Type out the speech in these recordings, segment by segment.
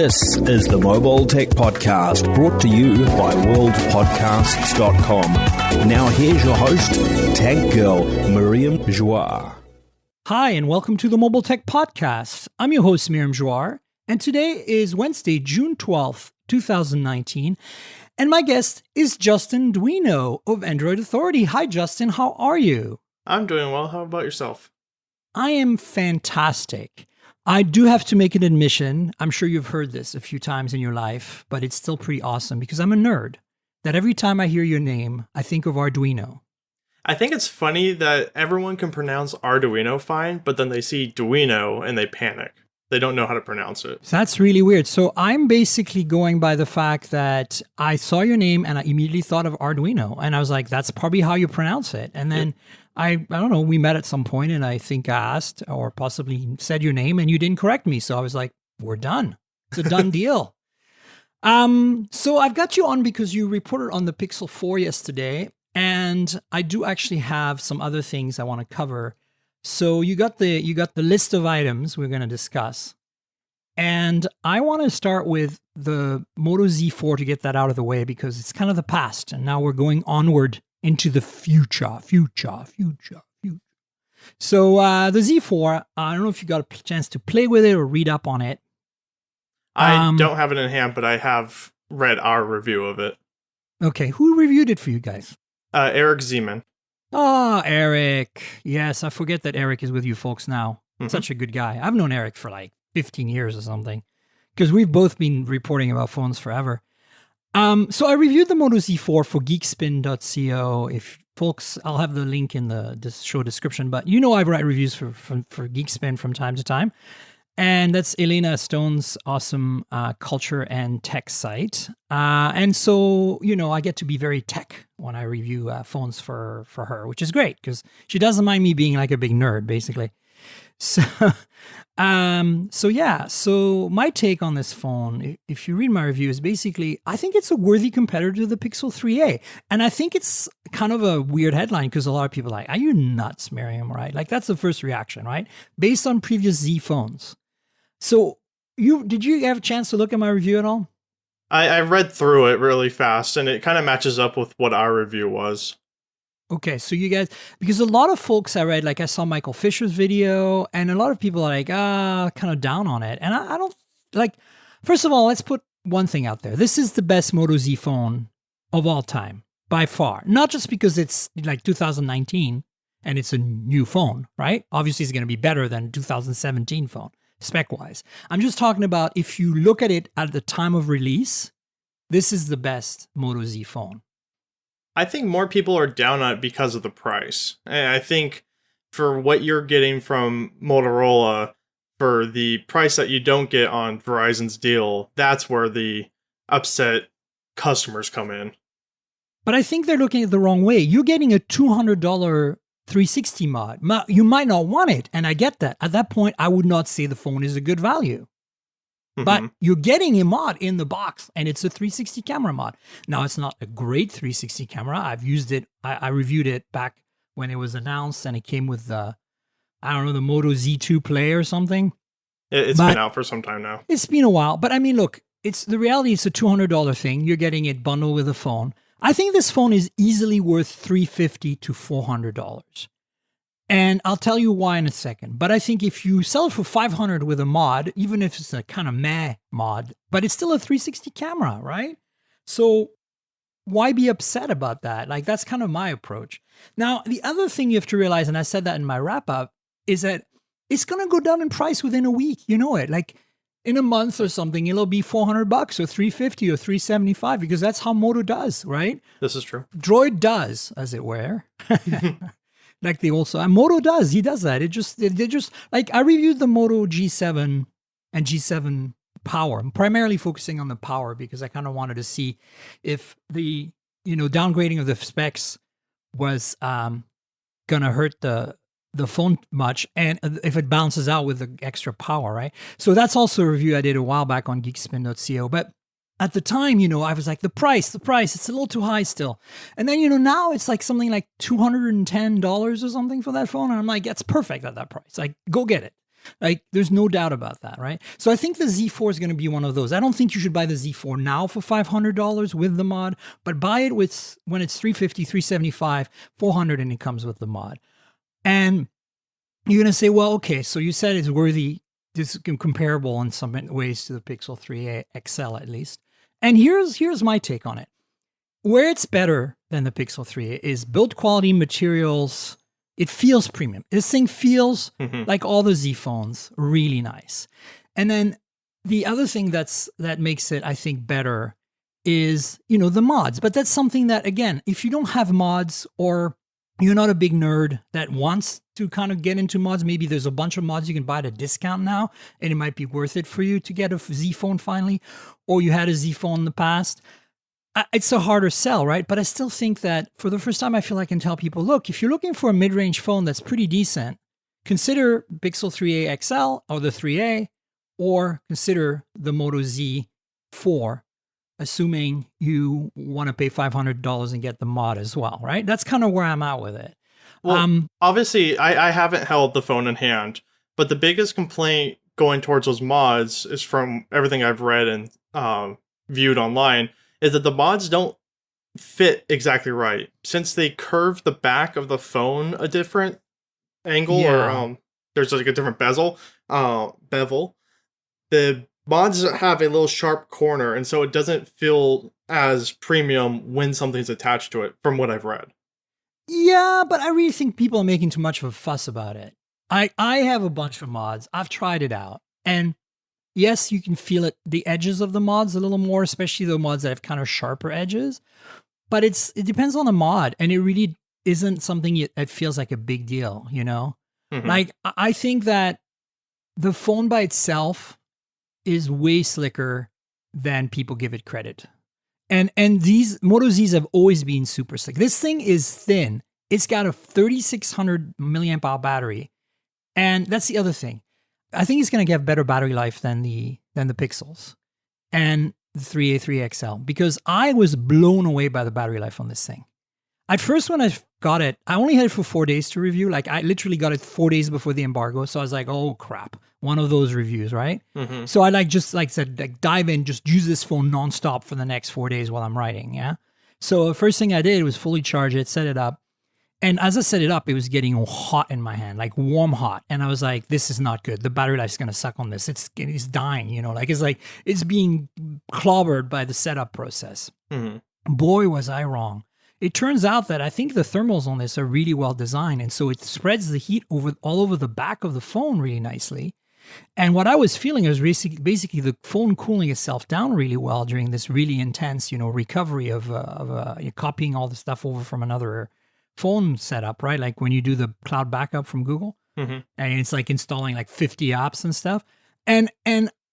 This is the Mobile Tech Podcast, brought to you by worldpodcasts.com. Now here's your host, Tech Girl, Miriam Joire. Hi, and welcome to the Mobile Tech Podcast. I'm your host, Miriam Joire, and today is Wednesday, June 12th, 2019, and my guest is Justin Duino of Android Authority. Hi, Justin. How are you? I'm doing well. How about yourself? I am fantastic. I do have to make an admission. I'm sure you've heard this a few times in your life, but it's still pretty awesome because I'm a nerd. That every time I hear your name, I think of Arduino. I think it's funny that everyone can pronounce Arduino fine, but then they see Duino and they panic. They don't know how to pronounce it. That's really weird. So I'm basically going by the fact that I saw your name and I immediately thought of Arduino. And I was like, that's probably how you pronounce it. And then I don't know, we met at some point and I think I asked or possibly said your name and you didn't correct me. So I was like, we're done. It's a done deal. So I've got you on because you reported on the Pixel 4 yesterday. And I do actually have some other things I want to cover. So you got the list of items we're going to discuss. And I want to start with the Moto Z4 to get that out of the way because it's kind of the past. And now we're going onward into the future. So the Z4, I don't know if you got a chance to play with it or read up on it. I don't have it in hand, but I have read our review of it. Okay, who reviewed it for you guys? Eric Zeman. Oh, Eric. Yes, I forget that Eric is with you folks now. Such a good guy. I've known Eric for like 15 years or something because we've both been reporting about phones forever. So I reviewed the Moto Z4 for geekspin.co. If folks, I'll have the link in the show description, but you know I write reviews for Geekspin from time to time. And that's Elena Stone's awesome culture and tech site. And so, you know, I get to be very tech when I review phones for her, which is great because she doesn't mind me being like a big nerd, basically. So, so my take on this phone, if you read my review, is basically, I think it's a worthy competitor to the Pixel 3a. And I think it's kind of a weird headline because a lot of people are like, are you nuts, Miriam, right? Like that's the first reaction, right? Based on previous Z phones. So did you have a chance to look at my review at all? I read through it really fast, and it kind of matches up with what our review was. Okay, so you guys, because a lot of folks I read, like I saw Michael Fisher's video, and a lot of people are like, kind of down on it. And I don't, like, first of all, let's put one thing out there. This is the best Moto Z phone of all time, by far. Not just because it's like 2019, and it's a new phone, right? Obviously, it's going to be better than 2017 phone. Spec-wise. I'm just talking about if you look at it at the time of release, this is the best Moto Z phone. I think more people are down on it because of the price. And I think for what you're getting from Motorola, for the price that you don't get on Verizon's deal, that's where the upset customers come in. But I think they're looking at it the wrong way. You're getting a $200 360 mod. You might not want it, and I get that. At that point, I would not say the phone is a good value. But you're getting a mod in the box, and it's a 360 camera mod. Now, it's not a great 360 camera. I've used it. I reviewed it back when it was announced, and it came with the Moto Z2 Play or something. It's been out for some time now. It's been a while. But I mean, look, the reality is a $200 thing. You're getting it bundled with a phone. I think this phone is easily worth $350 to $400. And I'll tell you why in a second. But I think if you sell it for $500 with a mod, even if it's a kind of meh mod, but it's still a 360 camera, right? So why be upset about that? Like, that's kind of my approach. Now, the other thing you have to realize, and I said that in my wrap up, is that it's going to go down in price within a week. You know it. Like, in a month or something, it'll be $400 or $350 or $375 because that's how Moto does, right? This is true. Droid does, as it were. Like they also, and Moto does. He does that. They just like I reviewed the Moto G7 and G7 Power. I'm primarily focusing on the Power because I kind of wanted to see if the downgrading of the specs was gonna hurt the phone much, and if it balances out with the extra power, right? So that's also a review I did a while back on geekspin.co. But at the time, I was like, the price, it's a little too high still. And then, now it's like something like $210 or something for that phone. And I'm like, that's perfect at that price. Like, go get it. Like, there's no doubt about that, right? So I think the Z4 is going to be one of those. I don't think you should buy the Z4 now for $500 with the mod, but buy it with when it's $350, $375, $400, and it comes with the mod. And you're going to say, well, okay, so you said it's worthy, this is comparable in some ways to the Pixel 3a XL at least. And here's my take on it. Where it's better than the Pixel 3a is build quality, materials. It feels premium. This thing feels like all the Z phones, really nice. And then the other thing that makes it, I think, better is, the mods. But that's something that, again, if you don't have mods or you're not a big nerd that wants to kind of get into mods, maybe there's a bunch of mods you can buy at a discount now, and it might be worth it for you to get a Z phone finally, or you had a Z phone in the past. It's a harder sell, right? But I still think that for the first time, I feel I can tell people, look, if you're looking for a mid-range phone that's pretty decent, consider Pixel 3a XL or the 3a, or consider the Moto Z4, assuming you want to pay $500 and get the mod as well, right? That's kind of where I'm at with it. Well, obviously, I haven't held the phone in hand, but the biggest complaint going towards those mods is from everything I've read and viewed online, is that the mods don't fit exactly right. Since they curve the back of the phone a different angle, or there's like a different bezel, the mods have a little sharp corner, and so it doesn't feel as premium when something's attached to it, from what I've read. Yeah, but I really think people are making too much of a fuss about it. I have a bunch of mods. I've tried it out. And yes, you can feel it, the edges of the mods a little more, especially the mods that have kind of sharper edges. But it depends on the mod, and it really isn't something that feels like a big deal, Like, I think that the phone by itself is way slicker than people give it credit. And these Moto Zs have always been super slick. This thing is thin. It's got a 3,600 milliamp hour battery. And that's the other thing. I think it's going to get better battery life than the Pixels and the 3A, 3XL, because I was blown away by the battery life on this thing. At first, when I got it, I only had it for 4 days to review. Like, I literally got it 4 days before the embargo. So I was like, oh crap, one of those reviews, right? So I said, dive in, just use this phone nonstop for the next 4 days while I'm writing. Yeah. So the first thing I did was fully charge it, set it up. And as I set it up, it was getting hot in my hand, like warm hot. And I was like, this is not good. The battery life's going to suck on this. It's dying, it's being clobbered by the setup process. Boy, was I wrong. It turns out that I think the thermals on this are really well designed. And so it spreads the heat all over the back of the phone really nicely. And what I was feeling is basically the phone cooling itself down really well during this really intense, recovery of copying all the stuff over from another phone setup, right? Like when you do the cloud backup from Google, and it's like installing like 50 apps and stuff. And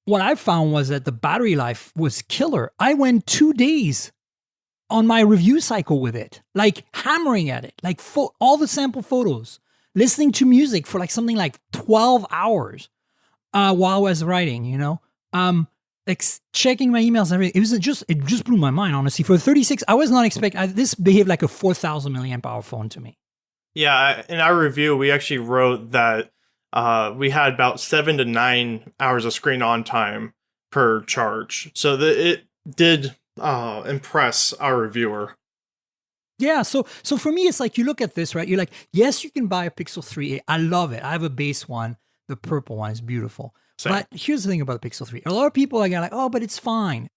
what I found was that the battery life was killer. I went 2 days on my review cycle with it, like hammering at it, like all the sample photos, listening to music for like something like 12 hours while I was writing, like checking my emails and everything. It just blew my mind, honestly. For 36, I was not expecting, this behaved like a 4,000 milliamp hour phone to me. Yeah, in our review, we actually wrote that we had about 7 to 9 hours of screen on time per charge. So it did impress our reviewer. Yeah, so for me, it's like you look at this, right? You're like, yes, you can buy a Pixel 3a. I love it. I have a base one. The purple one is beautiful. Same. But here's the thing about the Pixel 3. A lot of people are like, oh, but it's fine.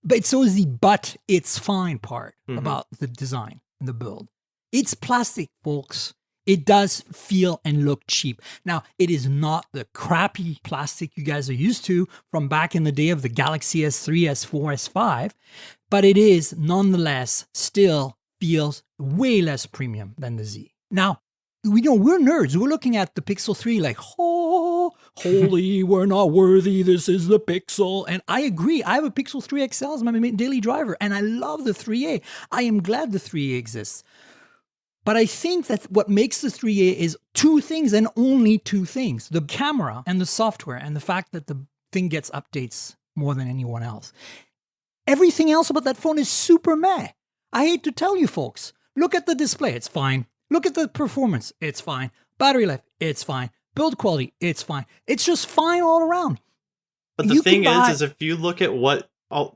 But so is the "but it's fine" part about the design and the build. It's plastic, folks. It does feel and look cheap. Now, it is not the crappy plastic you guys are used to from back in the day of the Galaxy S3, S4, S5, but it is nonetheless still feels way less premium than the Z. Now, we're nerds. We're looking at the Pixel 3 like, oh, holy, we're not worthy. This is the Pixel. And I agree. I have a Pixel 3 XL as my daily driver, and I love the 3A. I am glad the 3A exists. But I think that what makes the 3A is two things and only two things: the camera and the software, and the fact that the thing gets updates more than anyone else. Everything else about that phone is super meh. I hate to tell you folks, look at the display, it's fine. Look at the performance, it's fine. Battery life, it's fine. Build quality, it's fine. It's just fine all around. But the thing is if you look at what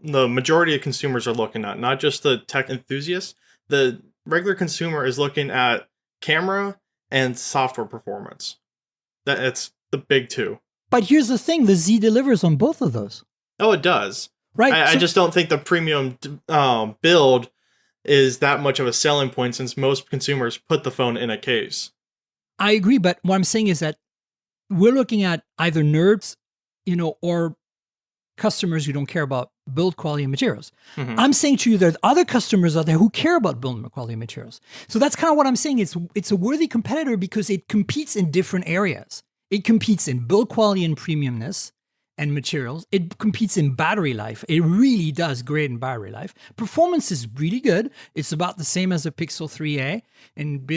the majority of consumers are looking at, not just the tech enthusiasts, the regular consumer is looking at camera and software performance. It's the big two. But here's the thing, the Z delivers on both of those. Oh, it does. Right. I just don't think the premium build is that much of a selling point since most consumers put the phone in a case. I agree, but what I'm saying is that we're looking at either nerds, or customers who don't care about build quality and materials. Mm-hmm. I'm saying to you, there's other customers out there who care about build quality and materials. So that's kind of what I'm saying. It's a worthy competitor because it competes in different areas. It competes in build quality and premiumness and materials. It competes in battery life. It really does great in battery life. Performance is really good. It's about the same as a Pixel 3a and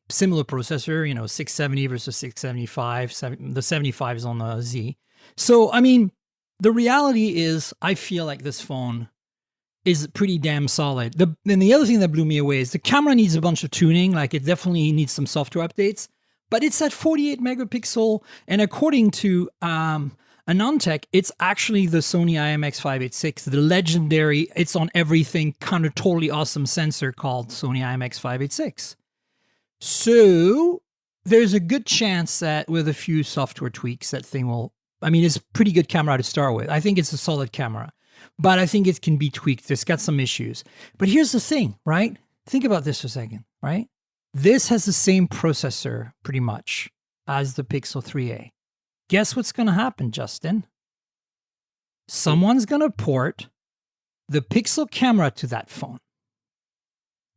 similar processor, 670 versus 675. The 75 is on the Z. So, I mean, the reality is I feel like this phone is pretty damn solid. And the other thing that blew me away is the camera needs a bunch of tuning. Like it definitely needs some software updates, but it's at 48 megapixel. And according to Anantech, it's actually the Sony IMX586, the legendary, it's on everything, kind of totally awesome sensor called Sony IMX586. So there's a good chance that with a few software tweaks, that thing will, it's a pretty good camera to start with. I think it's a solid camera, but I think it can be tweaked. It's got some issues. But here's the thing, right? Think about this for a second, right? This has the same processor pretty much as the Pixel 3a. Guess what's going to happen, Justin? Someone's going to port the Pixel camera to that phone.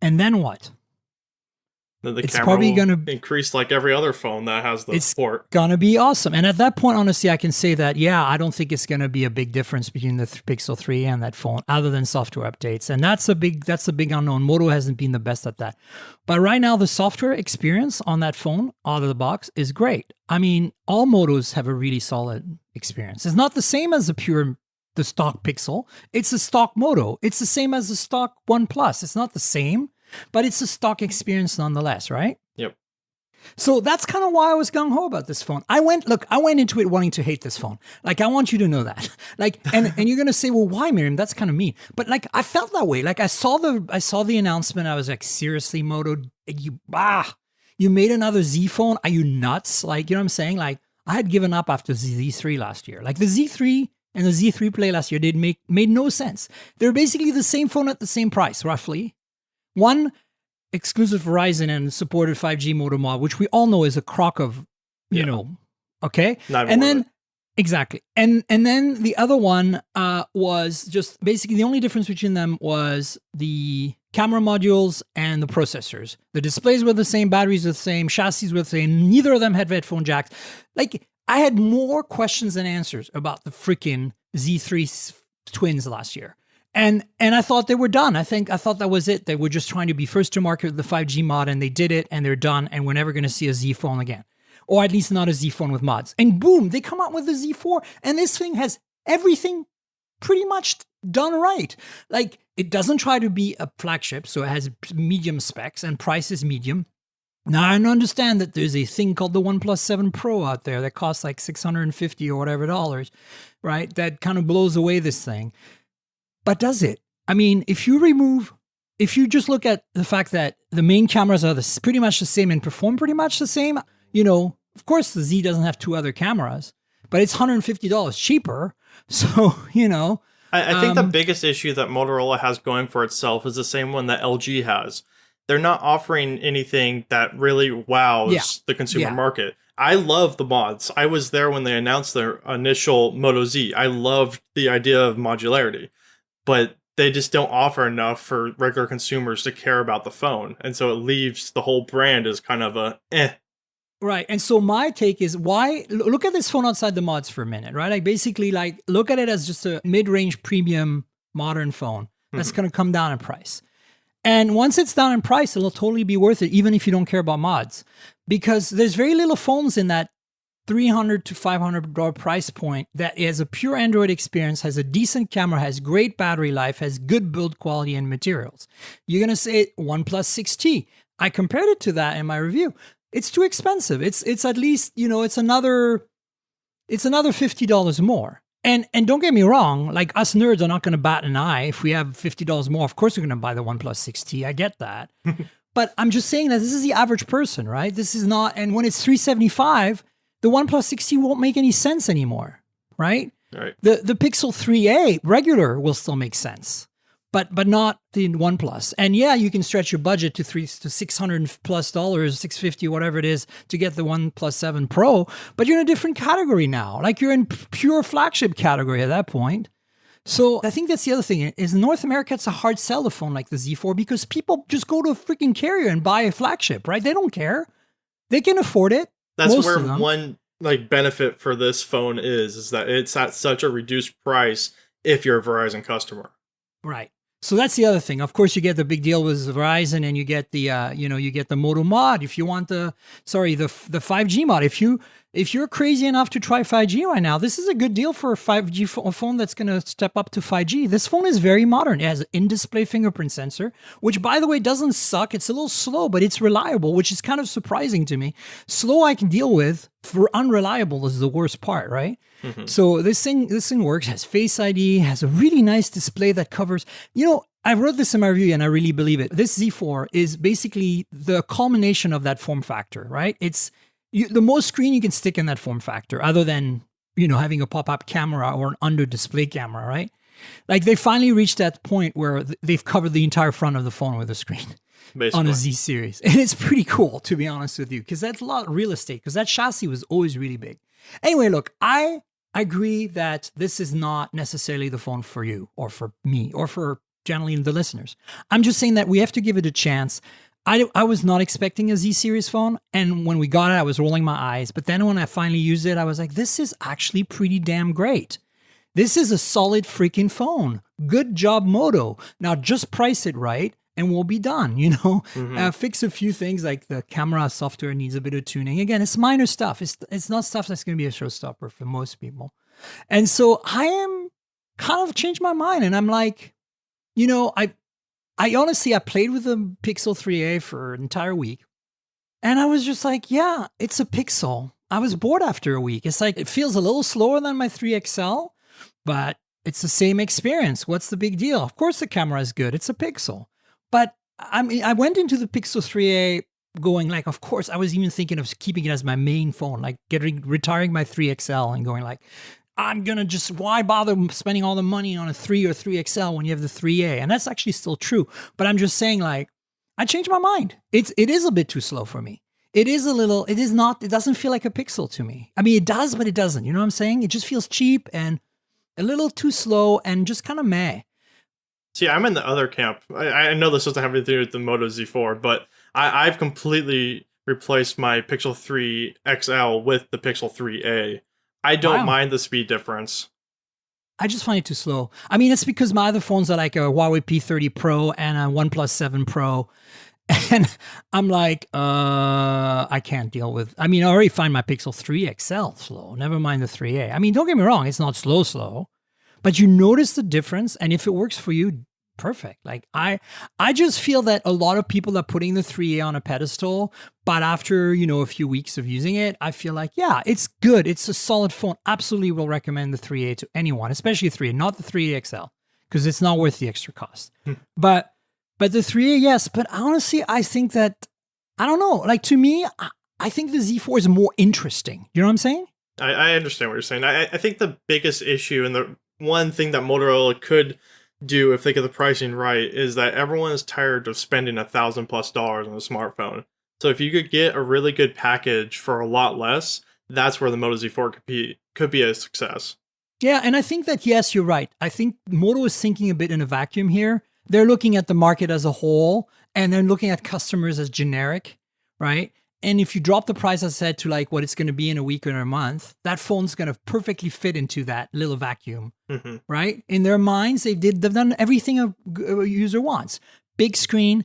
And then what? The it's camera probably going to increase like every other phone that has the port. It's going to be awesome. And at that point, honestly, I can say that, I don't think it's going to be a big difference between the Pixel 3 and that phone, other than software updates. And that's a big unknown. Moto hasn't been the best at that. But right now, the software experience on that phone out of the box is great. All Motos have a really solid experience. It's not the same as the stock Pixel. It's a stock Moto. It's the same as the stock OnePlus. It's not the same, but it's a stock experience nonetheless, right? Yep. So that's kind of why I was gung-ho about this phone. I went into it wanting to hate this phone. Like, I want you to know that. Like, and you're going to say, well, why, Miriam? That's kind of mean. But like, I felt that way. Like, I saw the announcement. I was like, seriously, Moto, you made another Z phone? Are you nuts? Like, you know what I'm saying? Like, I had given up after the Z3 last year. Like, the Z3 and the Z3 Play last year made no sense. They're basically the same phone at the same price, roughly. One exclusive Verizon and supported 5G modem mod, which we all know is a crock of, okay? And then, exactly. And then the other one was just basically the only difference between them was the camera modules and the processors. The displays were the same, batteries were the same, chassis were the same. Neither of them had headphone jacks. Like, I had more questions than answers about the freaking Z3 twins last year. And I thought they were done. I thought that was it. They were just trying to be first to market with the 5G mod, and they did it, and they're done, and we're never going to see a Z phone again. Or at least not a Z phone with mods. And boom, they come out with the Z4, and this thing has everything pretty much done right. Like, it doesn't try to be a flagship, so it has medium specs, and price is medium. Now, I understand that there's a thing called the OnePlus 7 Pro out there that costs like $650 or whatever dollars, right? That kind of blows away this thing. But does it? If you just look at the fact that the main cameras are pretty much the same and perform pretty much the same, of course the Z doesn't have two other cameras, but it's $150 cheaper. So, I think the biggest issue that Motorola has going for itself is the same one that LG has. They're not offering anything that really wows the consumer market. I love the mods. I was there when they announced their initial Moto Z. I loved the idea of modularity. But they just don't offer enough for regular consumers to care about the phone. And so it leaves the whole brand as kind of a eh. Right. And so my take is why look at this phone outside the mods for a minute, right? Like basically look at it as just a mid-range premium modern phone that's going to come down in price. And once it's down in price, it'll totally be worth it, even if you don't care about mods, because there's very little phones in that $300 to $500 price point that has a pure Android experience, has a decent camera, has great battery life, has good build quality and materials. You're going to say OnePlus 6T. I compared it to that in my review. It's too expensive. It's at least, it's another $50 more. And don't get me wrong, like us nerds are not going to bat an eye if we have $50 more. Of course, we're going to buy the OnePlus 6T. I get that. But I'm just saying that this is the average person, right? This is not, and when it's $375, the OnePlus 6T won't make any sense anymore, right? Right. The Pixel 3a regular will still make sense, but not the OnePlus. And yeah, you can stretch your budget to $600 plus, $650, whatever it is, to get the OnePlus 7 Pro. But you're in a different category now. Like you're in pure flagship category at that point. So I think that's the other thing. Is in North America, it's a hard sell a phone like the Z4 because people just go to a freaking carrier and buy a flagship, right? They don't care. They can afford it. That's where one like benefit for this phone is that it's at such a reduced price if you're a Verizon customer. Right. So that's the other thing. Of course, you get the big deal with Verizon, and you get the you get the Moto mod if you want the 5G mod. If you're crazy enough to try 5G right now, this is a good deal for a 5G phone that's going to step up to 5G. This phone is very modern. It has an in-display fingerprint sensor, which, by the way, doesn't suck. It's a little slow, but it's reliable, which is kind of surprising to me. Slow I can deal with. For unreliable is the worst part, right? Mm-hmm. So this thing works. Has Face ID. Has a really nice display that covers. I wrote this in my review, and I really believe it. This Z4 is basically the culmination of that form factor, right? It's the most screen you can stick in that form factor, other than, having a pop-up camera or an under-display camera, right? Like they finally reached that point where they've covered the entire front of the phone with a screen. Basically. On a Z series. And it's pretty cool, to be honest with you, because that's a lot of real estate, because that chassis was always really big. Anyway, look, I agree that this is not necessarily the phone for you or for me or for generally the listeners. I'm just saying that we have to give it a chance. I was not expecting a Z series phone, and when we got it, I was rolling my eyes. But then when I finally used it, I was like, this is actually pretty damn great. This is a solid freaking phone. Good job, Moto. Now just price it right, and we'll be done, Mm-hmm. Fix a few things, like the camera software needs a bit of tuning. Again, it's minor stuff. It's not stuff that's going to be a showstopper for most people. And so I am kind of changed my mind, and I'm like, I honestly, I played with the Pixel 3a for an entire week, and I was just like, yeah, it's a Pixel. I was bored after a week. It's like, it feels a little slower than my 3XL, but it's the same experience. What's the big deal? Of course the camera is good. It's a Pixel. But I mean, I went into the Pixel 3a going like, of course, I was even thinking of keeping it as my main phone, like retiring my 3XL and going like, I'm going to why bother spending all the money on a 3 or 3XL when you have the 3A? And that's actually still true. But I'm just saying, like, I changed my mind. It is a bit too slow for me. It doesn't feel like a Pixel to me. I mean, it does, but it doesn't. You know what I'm saying? It just feels cheap and a little too slow and just kind of meh. See, I'm in the other camp. I know this doesn't have anything to do with the Moto Z4, but I've completely replaced my Pixel 3 XL with the Pixel 3a. I don't mind the speed difference. I just find it too slow. I mean, it's because my other phones are like a Huawei P30 Pro and a OnePlus 7 Pro. And I'm like, I can't deal with... I mean, I already find my Pixel 3 XL slow. Never mind the 3A. I mean, don't get me wrong. It's not slow. But you notice the difference. And if it works for you, perfect. Like, I just feel that a lot of people are putting the 3A on a pedestal. But after, a few weeks of using it, I feel like, yeah, it's good. It's a solid phone. Absolutely will recommend the 3A to anyone, especially 3A, not the 3A XL, because it's not worth the extra cost. But the 3A, yes. But honestly, I think that, I don't know. Like, to me, I think the Z4 is more interesting. You know what I'm saying? I understand what you're saying. I think the biggest issue and the one thing that Motorola could do if they get the pricing right is that everyone is tired of spending $1,000+ on a smartphone. So if you could get a really good package for a lot less, that's where the Moto Z4 could be a success. Yeah, and I think that, yes, you're right. I think Moto is thinking a bit in a vacuum here. They're looking at the market as a whole, and they're looking at customers as generic, right? And if you drop the price, as I said, to like what it's going to be in a week or a month, that phone's going to perfectly fit into that little vacuum, right? In their minds, they've done everything a user wants. Big screen,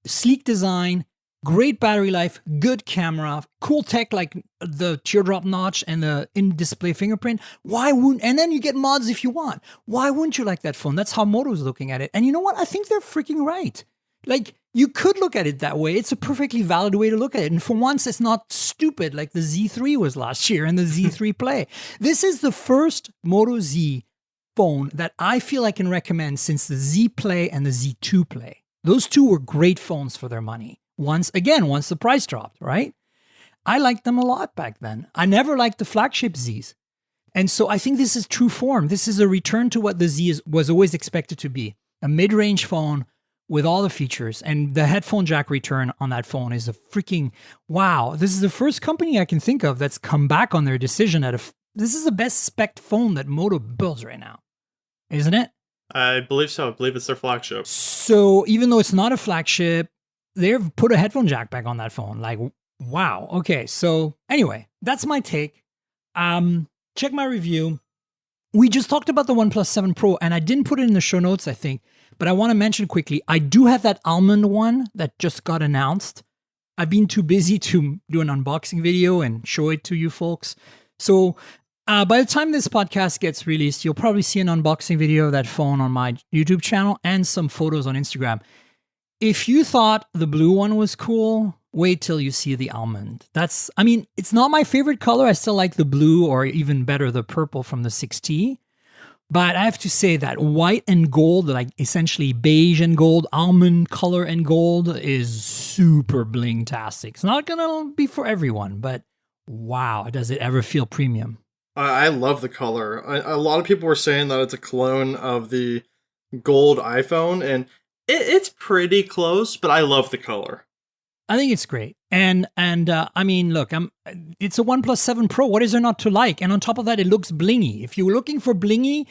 sleek design, great battery life, good camera, cool tech like the teardrop notch and the in-display fingerprint. And then you get mods if you want. Why wouldn't you like that phone? That's how Moto's looking at it. And you know what? I think they're freaking right. like, you could look at it that way. It's a perfectly valid way to look at it. And for once, it's not stupid like the Z3 was last year and the Z3 Play. This is the first Moto Z phone that I feel I can recommend since the Z Play and the Z2 Play. Those two were great phones for their money. Once the price dropped, right? I liked them a lot back then. I never liked the flagship Zs. And so I think this is true form. This is a return to what the Z was always expected to be. A mid-range phone with all the features. And the headphone jack return on that phone is a freaking wow. This is the first company I can think of that's come back on their decision this is the best spec phone that Moto builds right now. Isn't it? I believe so. I believe it's their flagship. So even though it's not a flagship, they've put a headphone jack back on that phone. Like, wow. Okay. So anyway, that's my take. Check my review. We just talked about the OnePlus 7 Pro, and I didn't put it in the show notes, I think, but I want to mention quickly, I do have that almond one that just got announced. I've been too busy to do an unboxing video and show it to you folks. So by the time this podcast gets released, you'll probably see an unboxing video of that phone on my YouTube channel and some photos on Instagram. If you thought the blue one was cool, wait till you see the almond. It's not my favorite color. I still like the blue, or even better, the purple from the 6T. But I have to say that white and gold, like essentially beige and gold, almond color and gold, is super bling-tastic. It's not going to be for everyone, but wow, does it ever feel premium. I love the color. A lot of people were saying that it's a clone of the gold iPhone, and it's pretty close, but I love the color. I think it's great. And look, it's a OnePlus 7 Pro. What is there not to like? And on top of that, it looks blingy. If you're looking for blingy,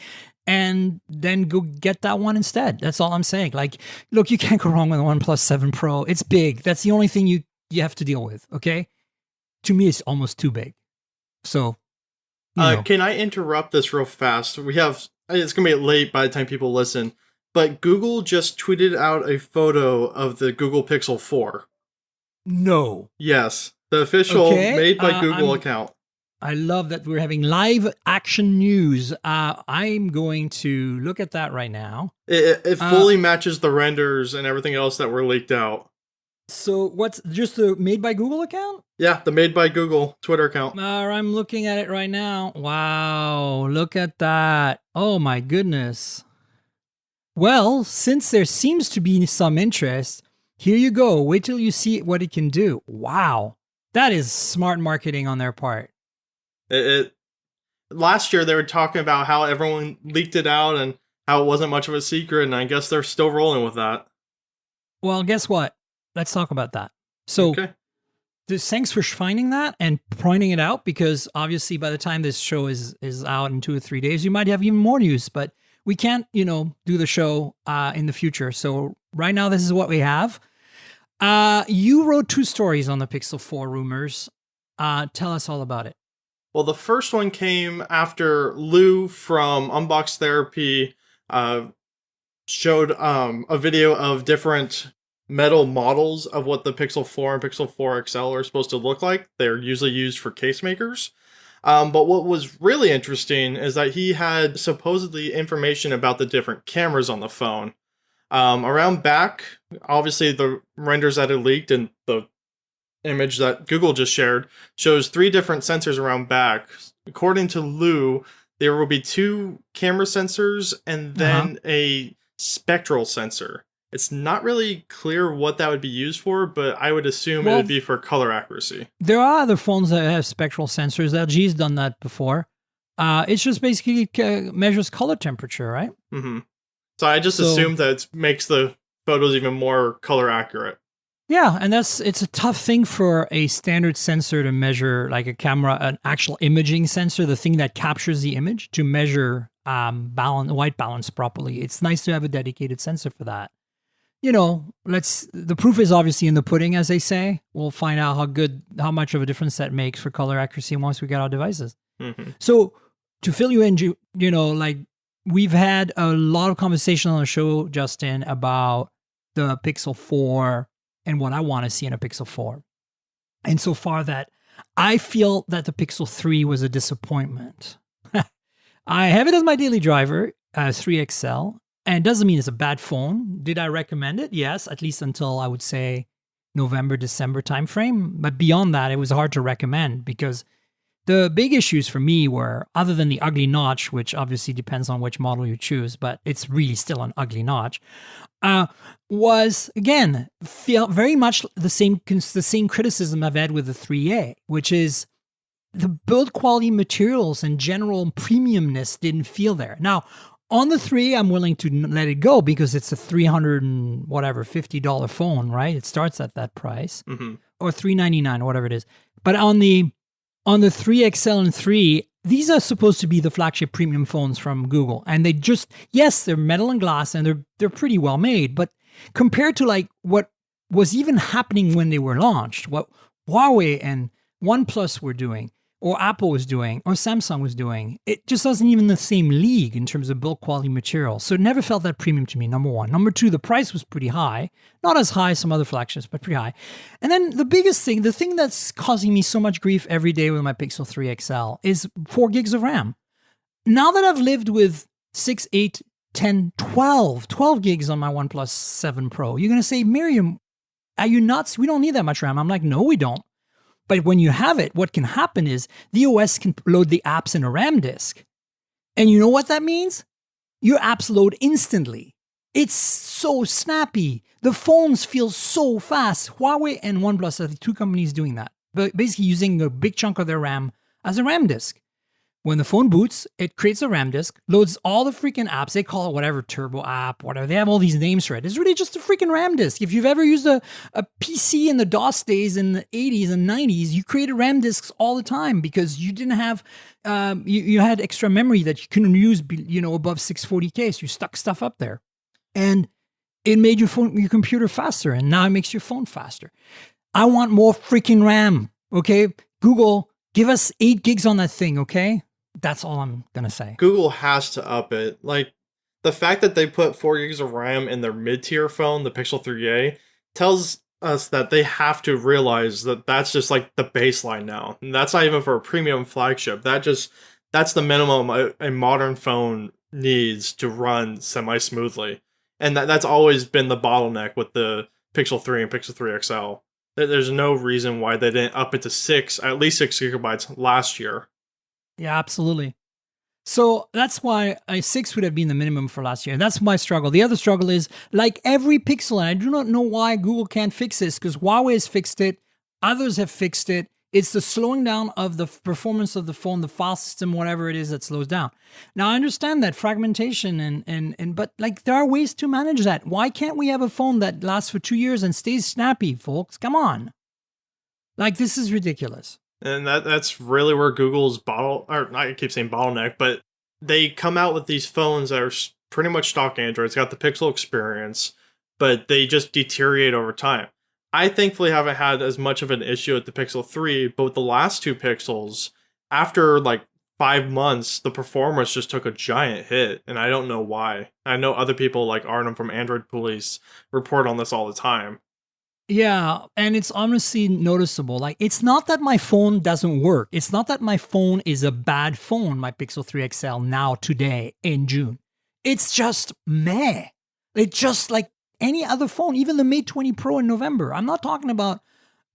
and then go get that one instead. That's all I'm saying. Like, look, you can't go wrong with the OnePlus 7 Pro. It's big. That's the only thing you have to deal with, okay? To me, it's almost too big. So, can I interrupt this real fast? It's going to be late by the time people listen, but Google just tweeted out a photo of the Google Pixel 4. No. Yes. The official made by Google account. I love that we're having live action news. I'm going to look at that right now. It fully matches the renders and everything else that were leaked out. So what's just the made by Google account? Yeah, the made by Google Twitter account. I'm looking at it right now. Wow, look at that. Oh my goodness. Well, since there seems to be some interest, here you go. Wait till you see what it can do. Wow. That is smart marketing on their part. Last year they were talking about how everyone leaked it out and how it wasn't much of a secret, and I guess they're still rolling with that. Well, guess what? Let's talk about that. So, thanks for finding that and pointing it out, because obviously by the time this show is out in 2 or 3 days, you might have even more news, but we can't, do the show in the future. So right now, this is what we have. You wrote 2 stories on the Pixel 4 rumors. Tell us all about it. Well, the first one came after Lou from Unbox Therapy showed a video of different metal models of what the Pixel 4 and Pixel 4 XL are supposed to look like. They're usually used for case makers. But what was really interesting is that he had supposedly information about the different cameras on the phone. Around back, obviously the renders that had leaked and the image that Google just shared shows 3 different sensors around back. According to Lou, there will be 2 camera sensors and then a spectral sensor. It's not really clear what that would be used for, but I would assume it would be for color accuracy. There are other phones that have spectral sensors. LG's done that before. It's just basically measures color temperature, right? Mm-hmm. So I just assumed that it makes the photos even more color accurate. Yeah, and it's a tough thing for a standard sensor to measure, like a camera, an actual imaging sensor, the thing that captures the image, to measure white balance properly. It's nice to have a dedicated sensor for that. The proof is obviously in the pudding, as they say. We'll find out how much of a difference that makes for color accuracy once we get our devices. Mm-hmm. So to fill you in, we've had a lot of conversation on the show, Justin, about the Pixel 4 and what I want to see in a Pixel 4. And so far that I feel that the Pixel 3 was a disappointment. I have it as my daily driver, 3 XL. And it doesn't mean it's a bad phone. Did I recommend it? Yes, at least until I would say November, December timeframe. But beyond that, it was hard to recommend because the big issues for me were, other than the ugly notch, which obviously depends on which model you choose, but it's really still an ugly notch, was, again, feel very much the same criticism I've had with the 3A, which is the build quality materials and general premiumness didn't feel there. Now, on the 3, I'm willing to let it go because it's a $350 phone, right? It starts at that price, or $399, whatever it is. But on the 3XL and 3, these are supposed to be the flagship premium phones from Google, and they just, yes, they're metal and glass, and they're pretty well made. But compared to like what was even happening when they were launched, what Huawei and OnePlus were doing, or Apple was doing, or Samsung was doing, it just wasn't even the same league in terms of build quality material. So it never felt that premium to me, number one. Number two, the price was pretty high. Not as high as some other flagships, but pretty high. And then the biggest thing, the thing that's causing me so much grief every day with my Pixel 3 XL is 4 gigs of RAM. Now that I've lived with 6, 8, 10, 12 gigs on my OnePlus 7 Pro, you're going to say, Miriam, are you nuts? We don't need that much RAM. I'm like, no, we don't. But when you have it, what can happen is the OS can load the apps in a RAM disk. And you know what that means? Your apps load instantly. It's so snappy. The phones feel so fast. Huawei and OnePlus are the two companies doing that, but basically using a big chunk of their RAM as a RAM disk. When the phone boots, it creates a RAM disk, loads all the freaking apps. They call it whatever, Turbo app, whatever. They have all these names for it. It's really just a freaking RAM disk. If you've ever used a PC in the DOS days in the 80s and 90s, you created RAM disks all the time because you didn't have, you had extra memory that you couldn't use, above 640K. So you stuck stuff up there. And it made your computer faster. And now it makes your phone faster. I want more freaking RAM. Okay. Google, give us 8 gigs on that thing. Okay. That's all I'm going to say. Google has to up it. Like, the fact that they put 4 gigs of RAM in their mid-tier phone, the Pixel 3a, tells us that they have to realize that that's just like the baseline now. And that's not even for a premium flagship. That's the minimum a modern phone needs to run semi-smoothly. And that's always been the bottleneck with the Pixel 3 and Pixel 3 XL. There's no reason why they didn't up it to at least 6 gigabytes last year. Yeah, absolutely. So that's why 6 would have been the minimum for last year. That's my struggle. The other struggle is, like every Pixel, and I do not know why Google can't fix this, because Huawei has fixed it, others have fixed it. It's the slowing down of the performance of the phone, the file system, whatever it is that slows down. Now, I understand that fragmentation, but like there are ways to manage that. Why can't we have a phone that lasts for 2 years and stays snappy, folks? Come on. Like, this is ridiculous. And that's really where Google's I keep saying bottleneck, but they come out with these phones that are pretty much stock Android. It's got the Pixel experience, but they just deteriorate over time. I thankfully haven't had as much of an issue with the Pixel 3, but with the last 2 Pixels, after like 5 months, the performance just took a giant hit, and I don't know why. I know other people like Arnhem from Android Police report on this all the time. Yeah, and it's honestly noticeable. Like, it's not that my phone doesn't work. It's not that my phone is a bad phone, my Pixel 3 XL, now, today, in June. It's just meh. It's just like any other phone, even the Mate 20 Pro in November. I'm not talking about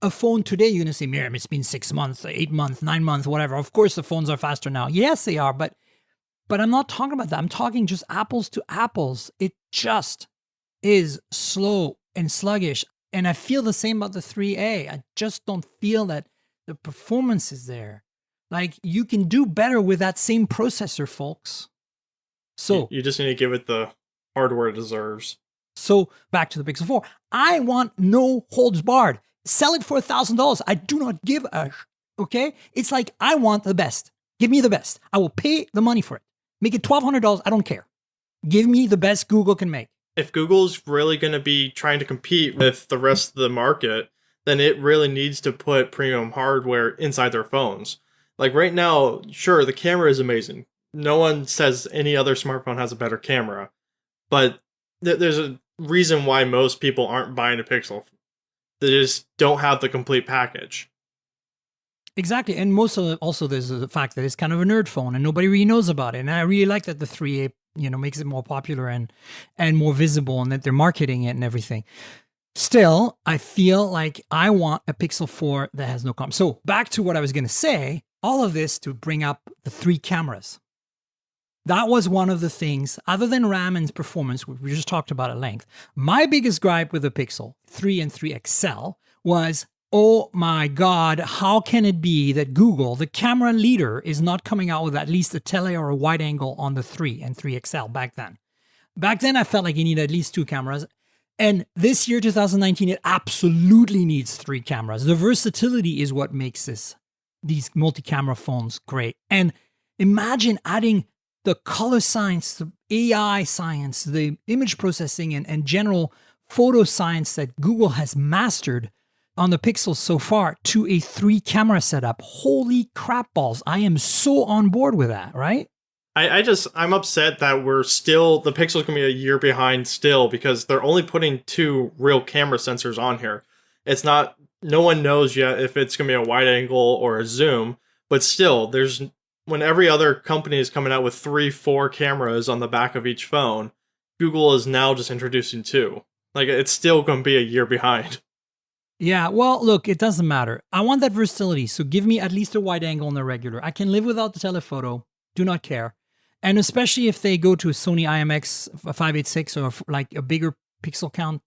a phone today. You're going to say, Miriam, it's been 6 months, 8 months, 9 months, whatever. Of course, the phones are faster now. Yes, they are, but I'm not talking about that. I'm talking just apples to apples. It just is slow and sluggish. And I feel the same about the 3A. I just don't feel that the performance is there. Like, you can do better with that same processor, folks. So you just need to give it the hardware it deserves. So back to the Pixel 4. I want no holds barred. Sell it for $1,000. I do not give a okay? It's like, I want the best. Give me the best. I will pay the money for it. Make it $1,200. I don't care. Give me the best Google can make. If Google's really going to be trying to compete with the rest of the market, then it really needs to put premium hardware inside their phones. Like right now, sure, the camera is amazing. No one says any other smartphone has a better camera. But there's a reason why most people aren't buying a Pixel. They just don't have the complete package. Exactly. And also there's the fact that it's kind of a nerd phone and nobody really knows about it. And I really like that the 3A makes it more popular and more visible, and that they're marketing it and everything. Still, I feel like I want a Pixel 4 that has no camera. So back to what I was going to say, all of this to bring up the 3 cameras. That was one of the things, other than RAM and performance, which we just talked about at length. My biggest gripe with the Pixel 3 and 3 XL was, oh my God, how can it be that Google, the camera leader, is not coming out with at least a tele or a wide angle on the 3 and 3 XL back then? Back then, I felt like you needed at least 2 cameras. And this year, 2019, it absolutely needs 3 cameras. The versatility is what makes these multi-camera phones great. And imagine adding the color science, the AI science, the image processing, and general photo science that Google has mastered on the Pixel so far to a 3-camera setup. Holy crap balls. I am so on board with that, right? I'm upset that the Pixel's gonna be a year behind still, because they're only putting 2 real camera sensors on here. No one knows yet if it's gonna be a wide angle or a zoom, but still, when every other company is coming out with 3-4 cameras on the back of each phone, Google is now just introducing 2. Like, it's still gonna be a year behind. Yeah, well, look, it doesn't matter. I want that versatility, so give me at least a wide angle and a regular. I can live without the telephoto, do not care. And especially if they go to a Sony IMX 586 or like a bigger pixel count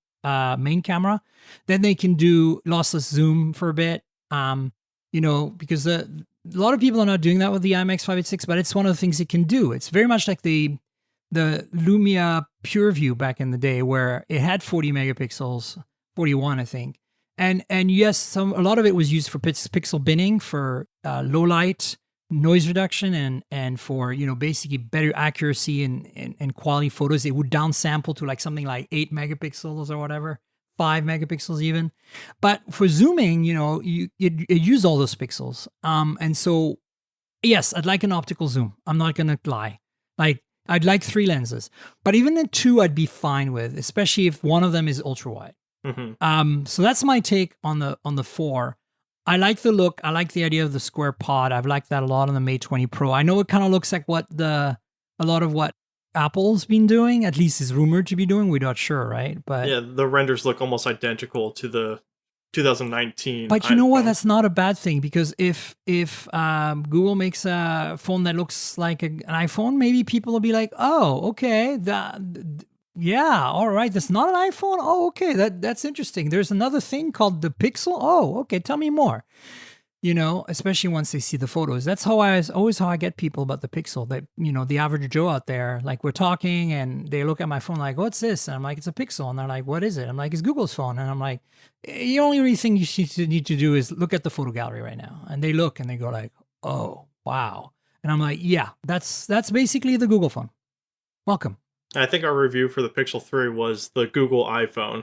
main camera, then they can do lossless zoom for a bit. Because a lot of people are not doing that with the IMX 586, but it's one of the things it can do. It's very much like the Lumia PureView back in the day, where it had 40 megapixels, 41, I think. And yes, a lot of it was used for pixel binning, for low light, noise reduction, and for basically better accuracy and quality photos. It would downsample to like something like 8 megapixels or whatever, 5 megapixels even. But for zooming, it used all those pixels. And so yes, I'd like an optical zoom. I'm not gonna lie. Like, I'd like 3 lenses, but even the 2 I'd be fine with, especially if one of them is ultra wide. Mm-hmm. So that's my take on the 4. I like the look. I like the idea of the square pod. I've liked that a lot on the Mate 20 Pro. I know it kind of looks like a lot of what Apple's been doing, at least is rumored to be doing. We're not sure, right? But yeah, the renders look almost identical to the 2019. But you know what? That's not a bad thing, because if Google makes a phone that looks like an iPhone, maybe people will be like, oh, okay, yeah, all right, that's not an iPhone? Oh, okay, that's interesting. There's another thing called the Pixel? Oh, okay, tell me more. Especially once they see the photos. That's always how I get people about the Pixel. That, the average Joe out there, like, we're talking and they look at my phone like, what's this? And I'm like, it's a Pixel. And they're like, what is it? I'm like, it's Google's phone. And I'm like, the only thing you need to do is look at the photo gallery right now. And they look and they go like, oh, wow. And I'm like, yeah, that's basically the Google phone. Welcome. I think our review for the Pixel 3 was the Google iPhone,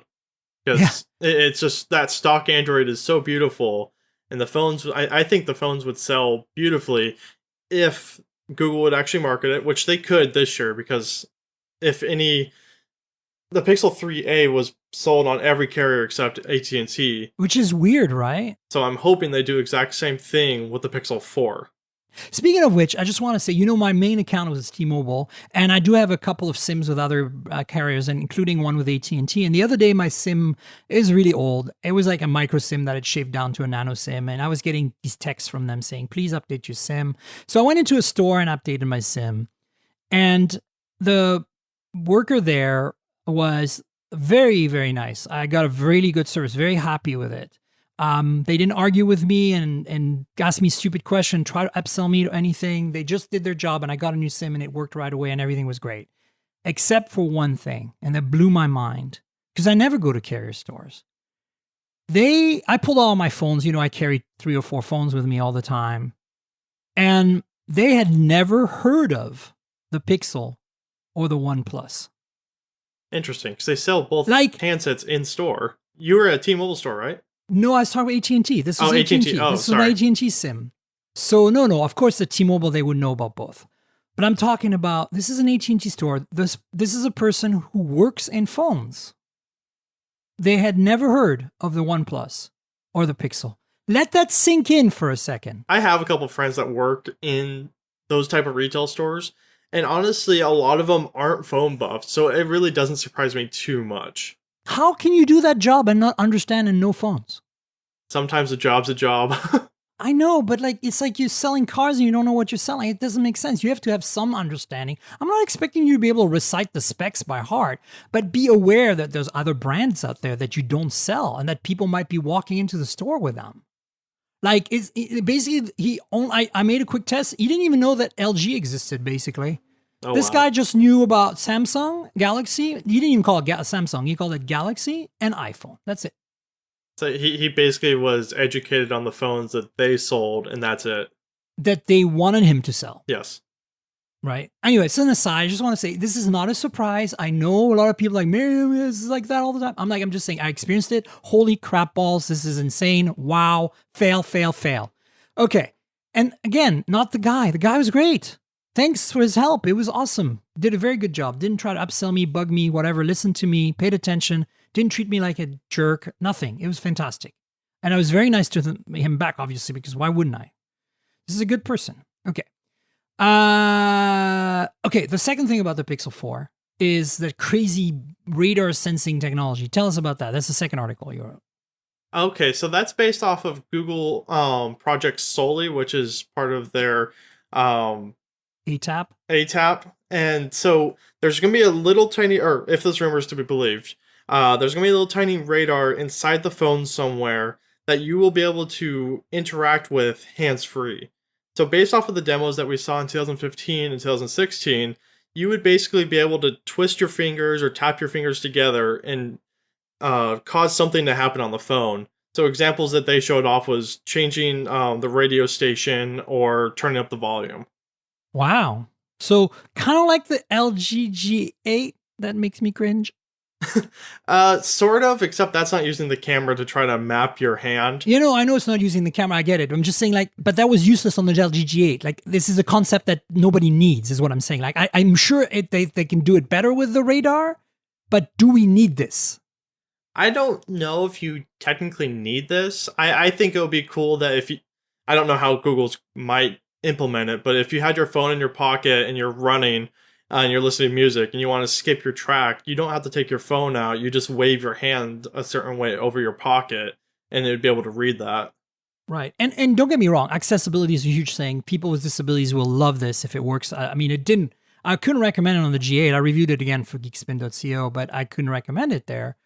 because it's just that stock Android is so beautiful, and the phones, I think the phones would sell beautifully if Google would actually market it, which they could this year, because the Pixel 3a was sold on every carrier except AT&T. Which is weird, right? So I'm hoping they do exact same thing with the Pixel 4. Speaking of which, I just want to say, my main account was T-Mobile, and I do have a couple of SIMs with other carriers, and including one with AT&T. And the other day, my SIM is really old. It was like a micro SIM that had shaved down to a nano SIM, and I was getting these texts from them saying, please update your SIM. So I went into a store and updated my SIM, and the worker there was very, very nice. I got a really good service, very happy with it. They didn't argue with me and ask me stupid questions, try to upsell me to anything. They just did their job, and I got a new SIM and it worked right away and everything was great. Except for one thing, and that blew my mind, because I never go to carrier stores. I pulled all my phones, I carry 3 or 4 phones with me all the time. And they had never heard of the Pixel or the OnePlus. Interesting, because they sell both handsets in store. You were at a T-Mobile store, right? No, I was talking about AT&T. This was AT&T. Oh, this was my AT&T SIM. So no, of course the T-Mobile, they would know about both. But I'm talking about, this is an AT&T store. This is a person who works in phones. They had never heard of the OnePlus or the Pixel. Let that sink in for a second. I have a couple of friends that work in those type of retail stores, And honestly, a lot of them aren't phone buffs, so it really doesn't surprise me too much. How can you do that job and not understand and know phones? Sometimes a job's a job. I know, but like it's like you're selling cars and you don't know what you're selling. It doesn't make sense. You have to have some understanding. I'm not expecting you to be able to recite the specs by heart, but be aware that there's other brands out there that you don't sell and that people might be walking into the store with them. Like basically I made a quick test. He didn't even know that LG existed. Basically, this guy just knew about Samsung Galaxy. He didn't even call it Samsung. He called it Galaxy and iPhone. That's it. So he basically was educated on the phones that they sold, and that's it. That they wanted him to sell. Yes. Right. Anyway, it's an aside. I just want to say this is not a surprise. I know a lot of people like, Miriam is like that all the time. I'm just saying I experienced it. Holy crap balls. This is insane. Wow. Fail, fail, fail. Okay. And again, not the guy. The guy was great. Thanks for his help. It was awesome. Did a very good job. Didn't try to upsell me, bug me, whatever. Listened to me, paid attention. Didn't treat me like a jerk. Nothing. It was fantastic. And I was very nice to him back, obviously, because why wouldn't I? This is a good person. Okay. Okay, the second thing about the Pixel 4 is the crazy radar sensing technology. Tell us about that. That's the second article you wrote. Okay, so that's based off of Google Project Solely, which is part of their ATAP. And so there's going to be a little tiny, or if this rumor is to be believed, there's going to be a little tiny radar inside the phone somewhere that you will be able to interact with hands-free. So based off of the demos that we saw in 2015 and 2016, you would basically be able to twist your fingers or tap your fingers together and cause something to happen on the phone. So examples that they showed off was changing the radio station or turning up the volume. Wow. So kind of like the LG G8, that makes me cringe. Sort of, except that's not using the camera to try to map your hand. You know, I know it's not using the camera. I get it. I'm just saying, like, but that was useless on the LG G8. Like, this is a concept that nobody needs, is what I'm saying. Like, I'm sure they can do it better with the radar, but do we need this? I don't know if you technically need this. I think it would be cool that if you, I don't know how Google's might implement it, but if you had your phone in your pocket and you're running and you're listening to music and you want to skip your track, you don't have to take your phone out. You just wave your hand a certain way over your pocket and it would be able to read that. Right. And don't get me wrong, accessibility is a huge thing. People with disabilities will love this if it works. I mean, I couldn't recommend it on the G8. I reviewed it again for geekspin.co, but I couldn't recommend it there.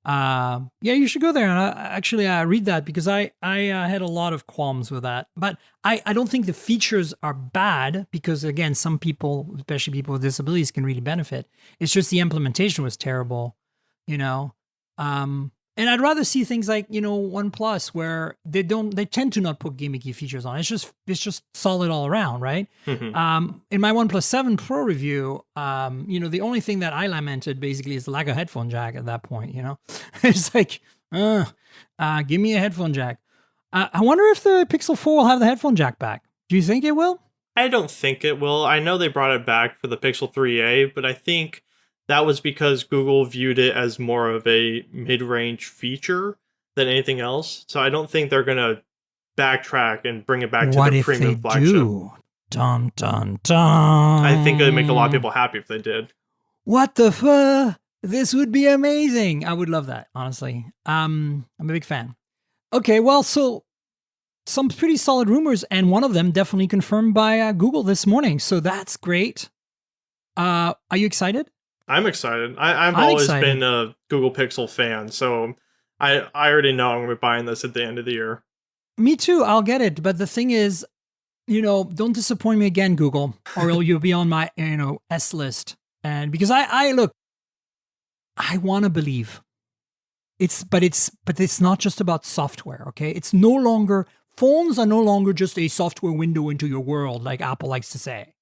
Yeah, you should go there. And I read that because I had a lot of qualms with that, but I don't think the features are bad because again, some people, especially people with disabilities, can really benefit. It's just the implementation was terrible, you know? And I'd rather see things like, you know, OnePlus where they tend to not put gimmicky features on. It's just solid all around, right? Mm-hmm. In my OnePlus 7 Pro review, you know, the only thing that I lamented basically is the lack of headphone jack at that point, you know? It's like, give me a headphone jack. I wonder if the Pixel 4 will have the headphone jack back. Do you think it will? I don't think it will. I know they brought it back for the Pixel 3a, but I think that was because Google viewed it as more of a mid-range feature than anything else. So I don't think they're going to backtrack and bring it back to the premium flagship. What if they do? Dun, dun, dun. I think it would make a lot of people happy if they did. What the fuck? This would be amazing. I would love that, honestly. I'm a big fan. Okay, well, so some pretty solid rumors, and one of them definitely confirmed by Google this morning. So that's great. Are you excited? I'm excited. I've always been a Google Pixel fan, so I already know I'm going to be buying this at the end of the year. Me too. I'll get it. But the thing is, you know, don't disappoint me again, Google, or you'll be on my, you know, S list. And because I want to believe but it's not just about software. Okay. Phones are no longer just a software window into your world, like Apple likes to say.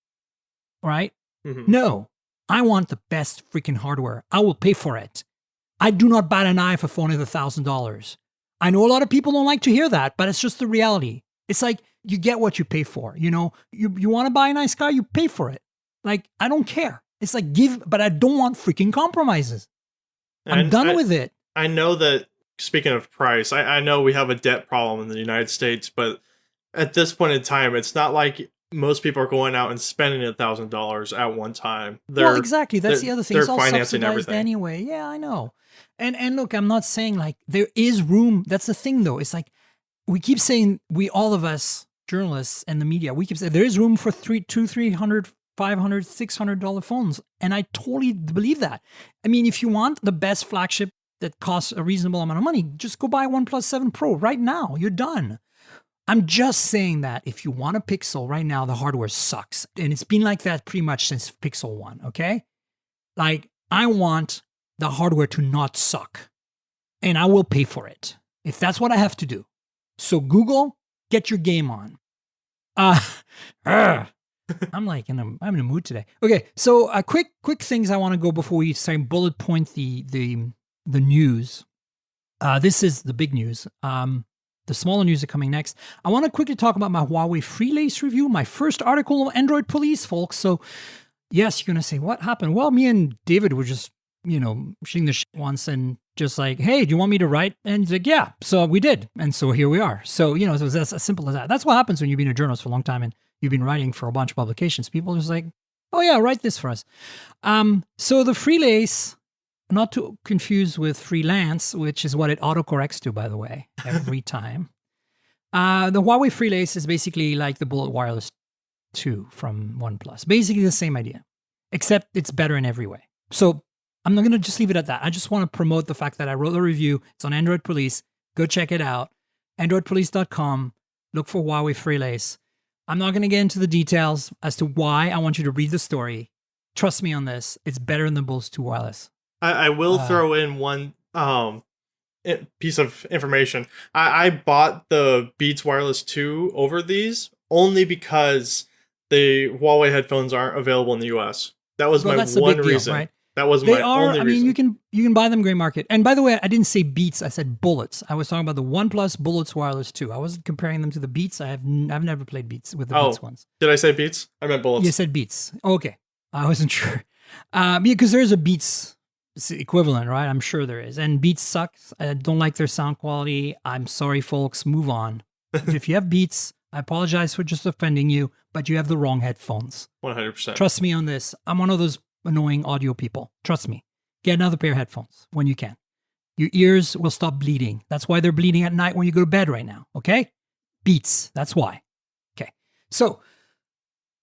Right? Mm-hmm. No. I want the best freaking hardware. I will pay for it. I do not bat an eye if a phone is $1,000. I know a lot of people don't like to hear that, but it's just the reality. It's like you get what you pay for. You know, you want to buy a nice car, you pay for it. Like, I don't care. It's like but I don't want freaking compromises. I'm done with it. I know that, speaking of price, I know we have a debt problem in the United States, but at this point in time, it's not like most people are going out and spending $1,000 at one time. Well, exactly. That's the other thing. They're It's all financing subsidized everything. anyway. Yeah, I know. And look, I'm not saying like there is room. That's the thing though. It's like we keep saying, all of us journalists and the media, we keep saying there is room for $200, $300, $500, $600 phones. And I totally believe that. I mean, if you want the best flagship that costs a reasonable amount of money, just go buy OnePlus 7 Pro right now. You're done. I'm just saying that if you want a Pixel right now, the hardware sucks. And it's been like that pretty much since Pixel 1, okay? Like, I want the hardware to not suck. And I will pay for it if that's what I have to do. So Google, get your game on. I'm like I'm in a mood today. Okay, so quick things I want to go before we start bullet point the news. This is the big news. The smaller news are coming next. I want to quickly talk about my Huawei Freelace review, my first article on Android Police, folks. So, yes, you're going to say, what happened? Well, me and David were just, shooting the shit once and just like, hey, do you want me to write? And he's like, yeah. So we did. And so here we are. So, so it was as simple as that. That's what happens when you've been a journalist for a long time and you've been writing for a bunch of publications. People are just like, oh, yeah, write this for us. So the Freelace, not to confuse with freelance, which is what it autocorrects to, by the way, every time. The Huawei Freelace is basically like the Bullet Wireless 2 from OnePlus. Basically the same idea, except it's better in every way. So I'm not going to just leave it at that. I just want to promote the fact that I wrote a review. It's on Android Police. Go check it out. AndroidPolice.com. Look for Huawei Freelace. I'm not going to get into the details as to why. I want you to read the story. Trust me on this. It's better than the Bulls 2 Wireless. I will throw in one piece of information. I bought the Beats Wireless 2 over these only because the Huawei headphones aren't available in the US. That was my one reason. Right? That was my only reason. I mean, you can buy them gray market. And by the way, I didn't say Beats. I said Bullets. I was talking about the OnePlus Bullets Wireless 2. I wasn't comparing them to the Beats. I've never played Beats with the Beats ones. Did I say Beats? I meant Bullets. You said Beats. Okay. I wasn't sure. Because there's a Beats equivalent, right? I'm sure there is. And Beats sucks. I don't like their sound quality. I'm sorry, folks. Move on. If you have Beats, I apologize for just offending you, but you have the wrong headphones. 100%. Trust me on this. I'm one of those annoying audio people. Trust me. Get another pair of headphones when you can. Your ears will stop bleeding. That's why they're bleeding at night when you go to bed right now. Okay? Beats. That's why. Okay. So,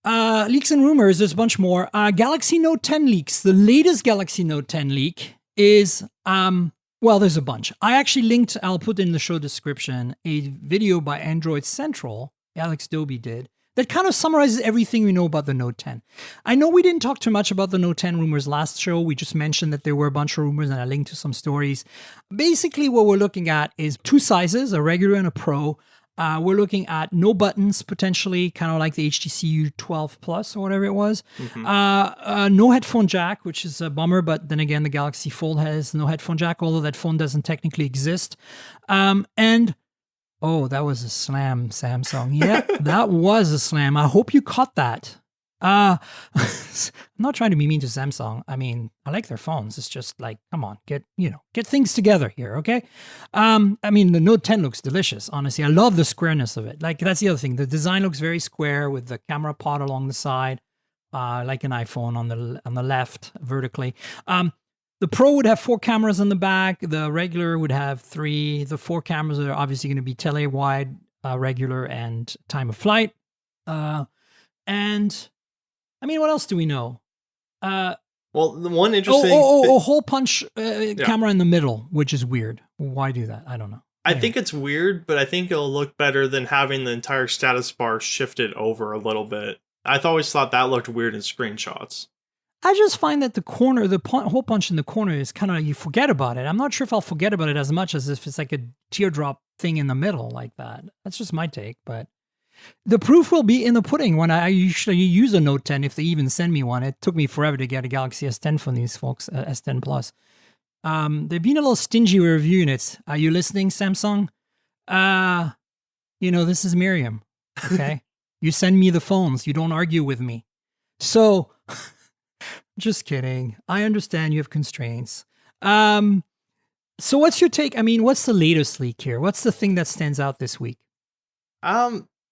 leaks and rumors, there's a bunch more. Galaxy Note 10 leaks. The latest Galaxy Note 10 leak is, well, there's a bunch. I actually linked, I'll put in the show description, a video by Android Central, Alex Doby did, that kind of summarizes everything we know about the Note 10. I know we didn't talk too much about the Note 10 rumors last show. We just mentioned that there were a bunch of rumors and I linked to some stories. Basically, what we're looking at is two sizes, a regular and a Pro. We're looking at no buttons, potentially, kind of like the HTC U12 Plus or whatever it was. Mm-hmm. No headphone jack, which is a bummer, but then again, the Galaxy Fold has no headphone jack, although that phone doesn't technically exist. And, oh, that was a slam, Samsung. Yeah, that was a slam. I hope you caught that. I'm not trying to be mean to Samsung. I mean, I like their phones. It's just like, come on, get things together here, okay? I mean, the Note 10 looks delicious, honestly. I love the squareness of it. Like, that's the other thing. The design looks very square with the camera pod along the side, like an iPhone on the left, vertically. The Pro would have 4 cameras on the back. The regular would have 3. The 4 cameras are obviously going to be tele-wide, regular, and time of flight. And I mean, what else do we know? Well, the one interesting... a hole punch camera in the middle, which is weird. Why do that? I don't know. I think it's weird, but I think it'll look better than having the entire status bar shifted over a little bit. I always thought that looked weird in screenshots. I just find that the hole punch in the corner is kind of, you forget about it. I'm not sure if I'll forget about it as much as if it's like a teardrop thing in the middle like that. That's just my take, but... The proof will be in the pudding when I usually use a Note 10, if they even send me one. It took me forever to get a Galaxy S10 from these folks, S10 Plus. They've been a little stingy with reviewing it. Are you listening, Samsung? This is Miriam, okay? You send me the phones. You don't argue with me. So, just kidding. I understand you have constraints. So what's your take? I mean, what's the latest leak here? What's the thing that stands out this week?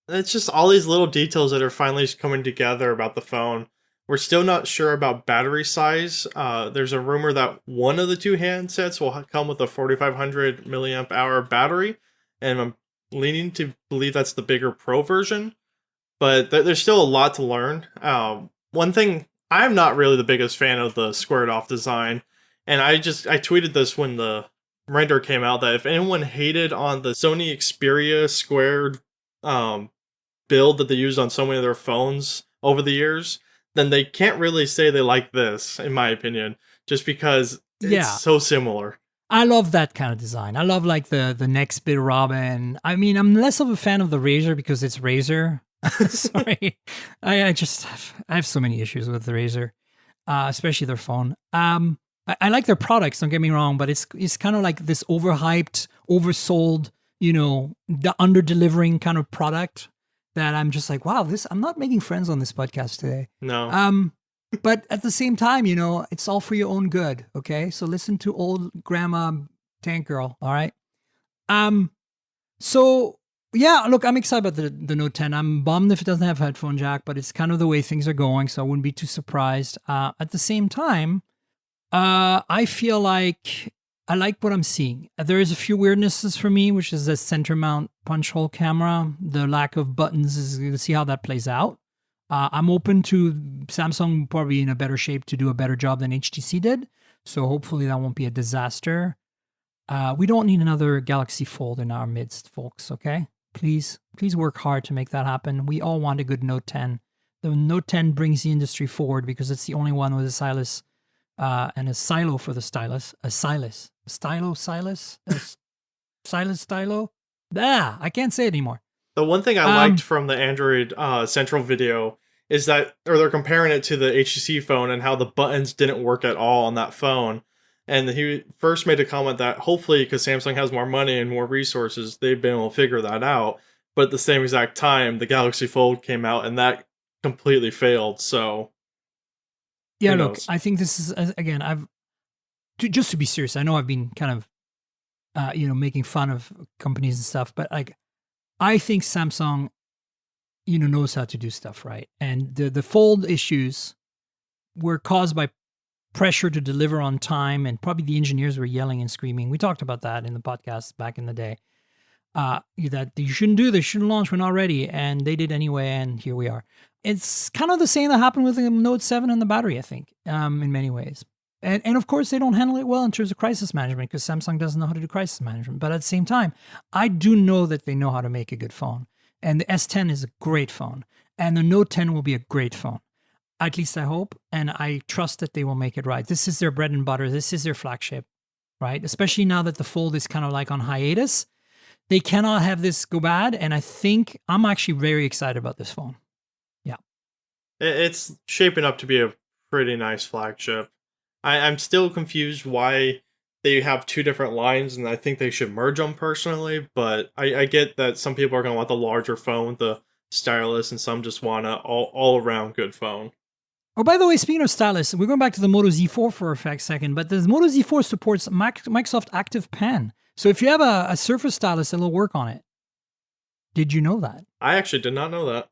it's just all these little details that are finally coming together about the phone. We're still not sure about battery size. There's a rumor that one of the two handsets will come with a 4500 milliamp hour battery, and I'm leaning to believe that's the bigger Pro version. But there's still a lot to learn. One thing, I'm not really the biggest fan of the squared off design, and I tweeted this when the render came out that if anyone hated on the Sony Xperia squared build that they used on so many of their phones over the years, then they can't really say they like this, in my opinion, just because it's so similar. I love that kind of design. I love like the next bit Robin. I mean, I'm less of a fan of the Razer because it's Razer. Sorry. I have so many issues with the Razer, especially their phone. I like their products, don't get me wrong, but it's kind of like this overhyped, oversold, the under-delivering kind of product that I'm just like, wow, I'm not making friends on this podcast today. No. But at the same time, it's all for your own good, okay? So listen to old grandma Tank Girl, all right? So yeah, look, I'm excited about the Note 10. I'm bummed if it doesn't have headphone jack, but it's kind of the way things are going, so I wouldn't be too surprised. At the same time, I feel like I like what I'm seeing. There is a few weirdnesses for me, which is the center mount punch hole camera. The lack of buttons is going to see how that plays out. I'm open to Samsung probably in a better shape to do a better job than HTC did. So hopefully that won't be a disaster. We don't need another Galaxy Fold in our midst, folks, okay? Please work hard to make that happen. We all want a good Note 10. The Note 10 brings the industry forward because it's the only one with a stylus and a silo for the stylus. A stylus. Stylus? A stylus stylo? I can't say it anymore. The one thing I liked from the Android Central video is that, or they're comparing it to the HTC phone and how the buttons didn't work at all on that phone. And he first made a comment that hopefully, because Samsung has more money and more resources, they've been able to figure that out. But at the same exact time, the Galaxy Fold came out and that completely failed. So, yeah, look, I think this is, again, just to be serious, I know I've been kind of, making fun of companies and stuff, but like, I think Samsung, knows how to do stuff right. And the Fold issues were caused by pressure to deliver on time, and probably the engineers were yelling and screaming. We talked about that in the podcast back in the day. That you shouldn't do this, shouldn't launch, we're not ready. And they did anyway, and here we are. It's kind of the same that happened with the Note 7 and the battery, I think, in many ways. And of course, they don't handle it well in terms of crisis management because Samsung doesn't know how to do crisis management. But at the same time, I do know that they know how to make a good phone. And the S10 is a great phone. And the Note 10 will be a great phone. At least I hope. And I trust that they will make it right. This is their bread and butter. This is their flagship, right? Especially now that the Fold is kind of like on hiatus. They cannot have this go bad. And I think I'm actually very excited about this phone. Yeah. It's shaping up to be a pretty nice flagship. I'm still confused why they have two different lines, and I think they should merge them personally, but I get that some people are going to want the larger phone with the stylus, and some just want an all-around good phone. Oh, by the way, speaking of stylus, we're going back to the Moto Z4 for a second, but the Moto Z4 supports Microsoft Active Pen. So if you have a Surface stylus, it'll work on it. Did you know that? I actually did not know that.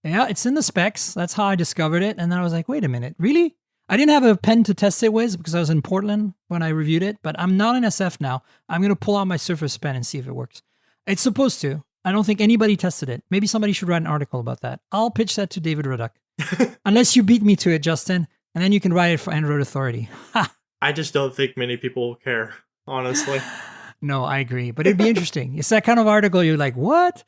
Yeah, it's in the specs. That's how I discovered it, and then I was like, wait a minute, really? I didn't have a pen to test it with because I was in Portland when I reviewed it, but I'm not in SF now. I'm going to pull out my Surface Pen and see if it works. It's supposed to. I don't think anybody tested it. Maybe somebody should write an article about that. I'll pitch that to David Ruddock. Unless you beat me to it, Justin, and then you can write it for Android Authority. I just don't think many people will care, honestly. No, I agree, but it'd be interesting. It's that kind of article you're like, what?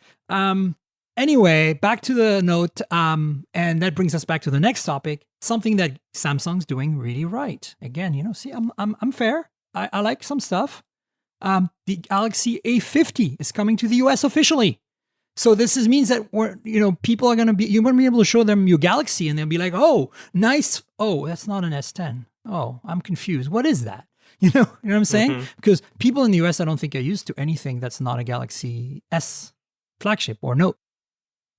Anyway, back to the Note, and that brings us back to the next topic, something that Samsung's doing really right. Again, see, I'm fair. I like some stuff. The Galaxy A50 is coming to the US officially. So this means that people are going to you're going to be able to show them your Galaxy and they'll be like, oh, nice. Oh, that's not an S10. Oh, I'm confused. What is that? You know what I'm saying? Mm-hmm. Because people in the US, I don't think are used to anything that's not a Galaxy S flagship or Note.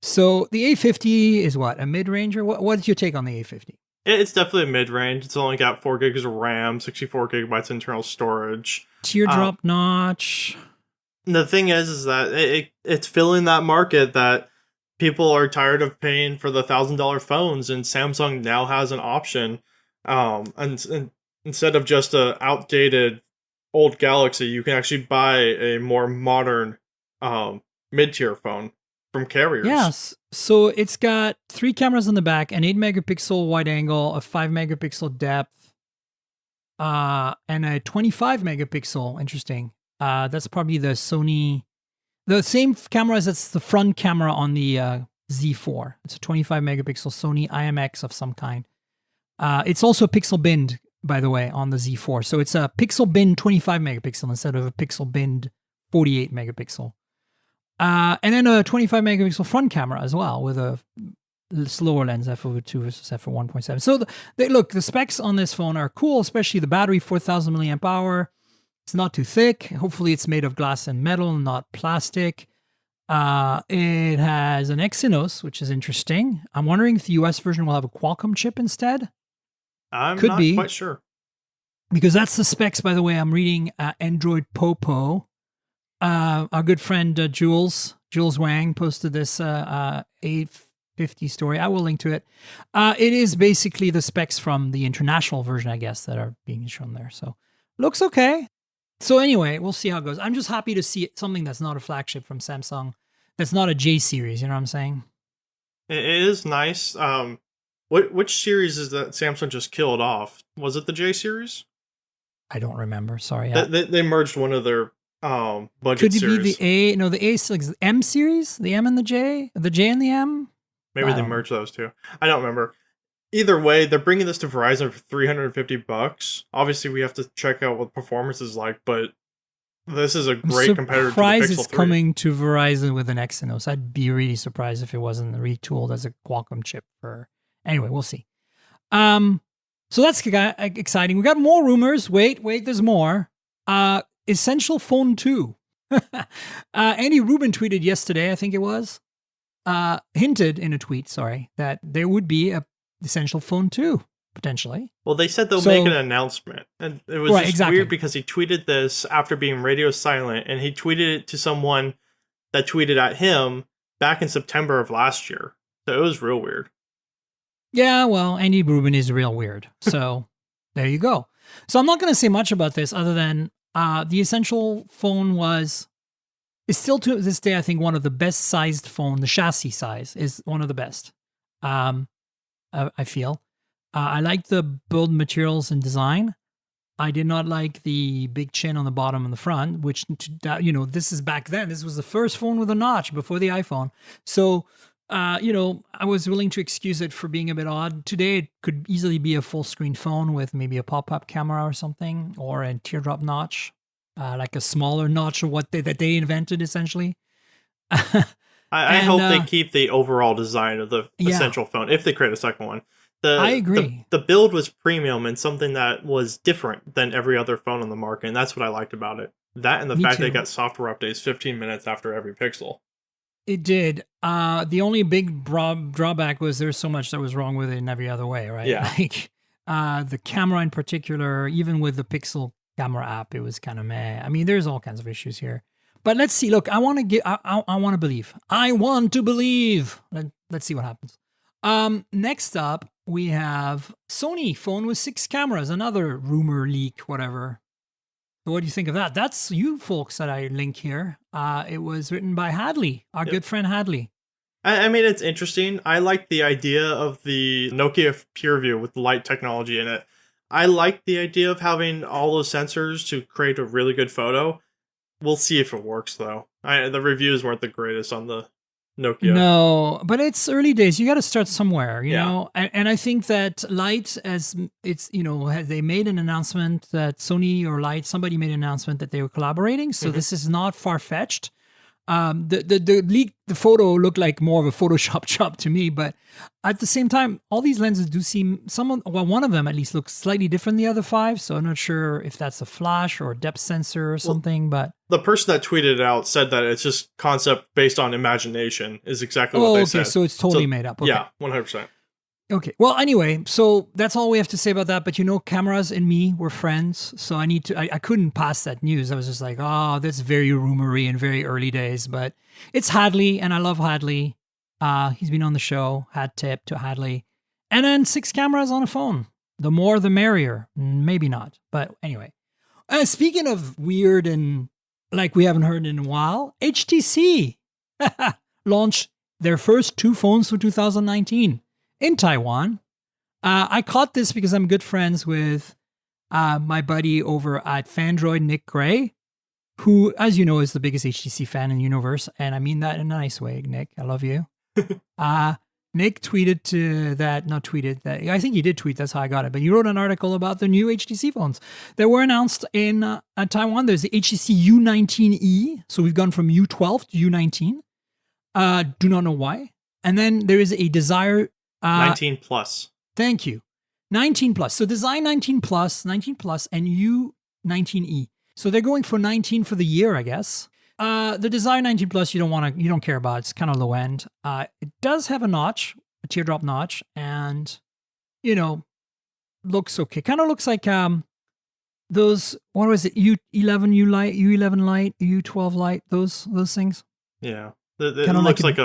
So the A50 is what? A mid-ranger? What's your take on the A50? It's definitely a mid-range. It's only got 4 gigs of RAM, 64 gigabytes internal storage. Teardrop notch. The thing is that it's filling that market that people are tired of paying for the $1,000 phones, and Samsung now has an option. And instead of just a outdated old Galaxy, you can actually buy a more modern mid-tier phone from carriers. Yes. So it's got 3 cameras in the back, an 8 megapixel wide angle, a 5 megapixel depth, and a 25 megapixel. Interesting. That's probably the Sony, the same camera as it's the front camera on the Z4. It's a 25 megapixel Sony IMX of some kind. It's also a pixel binned, by the way, on the Z4. So it's a pixel binned 25 megapixel instead of a pixel binned 48 megapixel. And then a 25 megapixel front camera as well with a slower lens, f/2 versus f/1.7. So look, the specs on this phone are cool, especially the battery, 4,000 milliamp hour. It's not too thick. Hopefully it's made of glass and metal, not plastic. It has an Exynos, which is interesting. I'm wondering if the US version will have a Qualcomm chip instead. Could not be quite sure. Because that's the specs, by the way. I'm reading Android Popo. Our good friend Jules Wang posted this 850 story. I will link to it. It is basically the specs from the international version, I guess, that are being shown there. So looks okay. So anyway, we'll see how it goes. I'm just happy to see something that's not a flagship from Samsung. That's not a J series. You know what I'm saying? It is nice. Which series is that Samsung just killed off? Was it the J series? I don't remember. Sorry. They merged one of their budget Could it series. be the A? No, the A is like the M series, the M and the J and the M. Maybe they merged those two. I don't remember. Either way, they're bringing this to Verizon for $350. Obviously, we have to check out what performance is like, but this is a great competitor to the Pixel 3. Surprised it's coming to Verizon with an Exynos. I'd be really surprised if it wasn't retooled as a Qualcomm chip for. Anyway, we'll see. So that's exciting. We got more rumors. Wait, there's more. Essential Phone 2. Andy Rubin tweeted yesterday, I think it was, hinted in a tweet, that there would be a Essential Phone 2, potentially. Well, they said they'll make an announcement. And it was weird because he tweeted this after being radio silent, and he tweeted it to someone that tweeted at him back in September of last year. So it was real weird. Yeah, well, Andy Rubin is real weird. So there you go. So I'm not going to say much about this other than the Essential Phone is still to this day, I think, one of the best sized phone. The chassis size is one of the best. I feel. I like the build materials and design. I did not like the big chin on the bottom and the front, which, this is back then. This was the first phone with a notch before the iPhone. So, I was willing to excuse it for being a bit odd. Today, it could easily be a full screen phone with maybe a pop-up camera or something, or a teardrop notch, like a smaller notch of that they invented, essentially. I hope they keep the overall design of the Essential Phone, if they create a second one. I agree. The build was premium and something that was different than every other phone on the market, and that's what I liked about it. That and the fact they got software updates 15 minutes after every pixel. It did. The only big drawback was there's so much that was wrong with it in every other way, right? Yeah. Like the camera in particular, even with the Pixel camera app, it was kind of meh. I mean, there's all kinds of issues here. But let's see. Look, I want to believe. I want to believe. Let's see what happens. Next up, we have Sony phone with 6 cameras. Another rumor leak, whatever. So what do you think of that? That's you folks that I link here. It was written by Hadley, our good friend Hadley. I mean, it's interesting. I like the idea of the Nokia PureView with the light technology in it. I like the idea of having all those sensors to create a really good photo. We'll see if it works, though. The reviews weren't the greatest on the Nokia. No, but it's early days. You got to start somewhere, you know? And I think that Light, as it's, they made an announcement that Sony or Light, somebody made an announcement that they were collaborating. So this is not far-fetched. The photo looked like more of a Photoshop job to me, but at the same time, all these lenses do seem, one of them at least looks slightly different than the other 5, so I'm not sure if that's a flash or a depth sensor or something, but... The person that tweeted it out said that it's just concept based on imagination is exactly what they said. So it's totally made up. Okay. Yeah, 100%. Okay. Well, anyway, so that's all we have to say about that. But cameras and me were friends, so I couldn't pass that news. I was just like, oh, that's very rumory and very early days. But it's Hadley, and I love Hadley. He's been on the show, hat tip to Hadley. And then 6 cameras on a phone. The more, the merrier. Maybe not. But anyway. Speaking of weird and like we haven't heard in a while, HTC launched their first 2 phones for 2019 in Taiwan. I caught this because I'm good friends with my buddy over at Fandroid, Nick Gray, who, as you know, is the biggest HTC fan in the universe. And I mean that in a nice way, Nick. I love you. Nick tweeted that, I think he did tweet, that's how I got it, but you wrote an article about the new HTC phones that were announced in Taiwan. There's the HTC U19E. So we've gone from U12 to U19. Do not know why. And then there is a Desire 19 Plus. Thank you. 19 Plus. So Design 19 Plus, and U19E. So they're going for 19 for the year, I guess. The Desire 19 Plus, you don't care about. It's kind of low end. It does have a notch, a teardrop notch, and, looks okay. Kind of looks like those, what was it, U11 U Lite, U11 Lite, U12 Lite, those things. Yeah. It looks like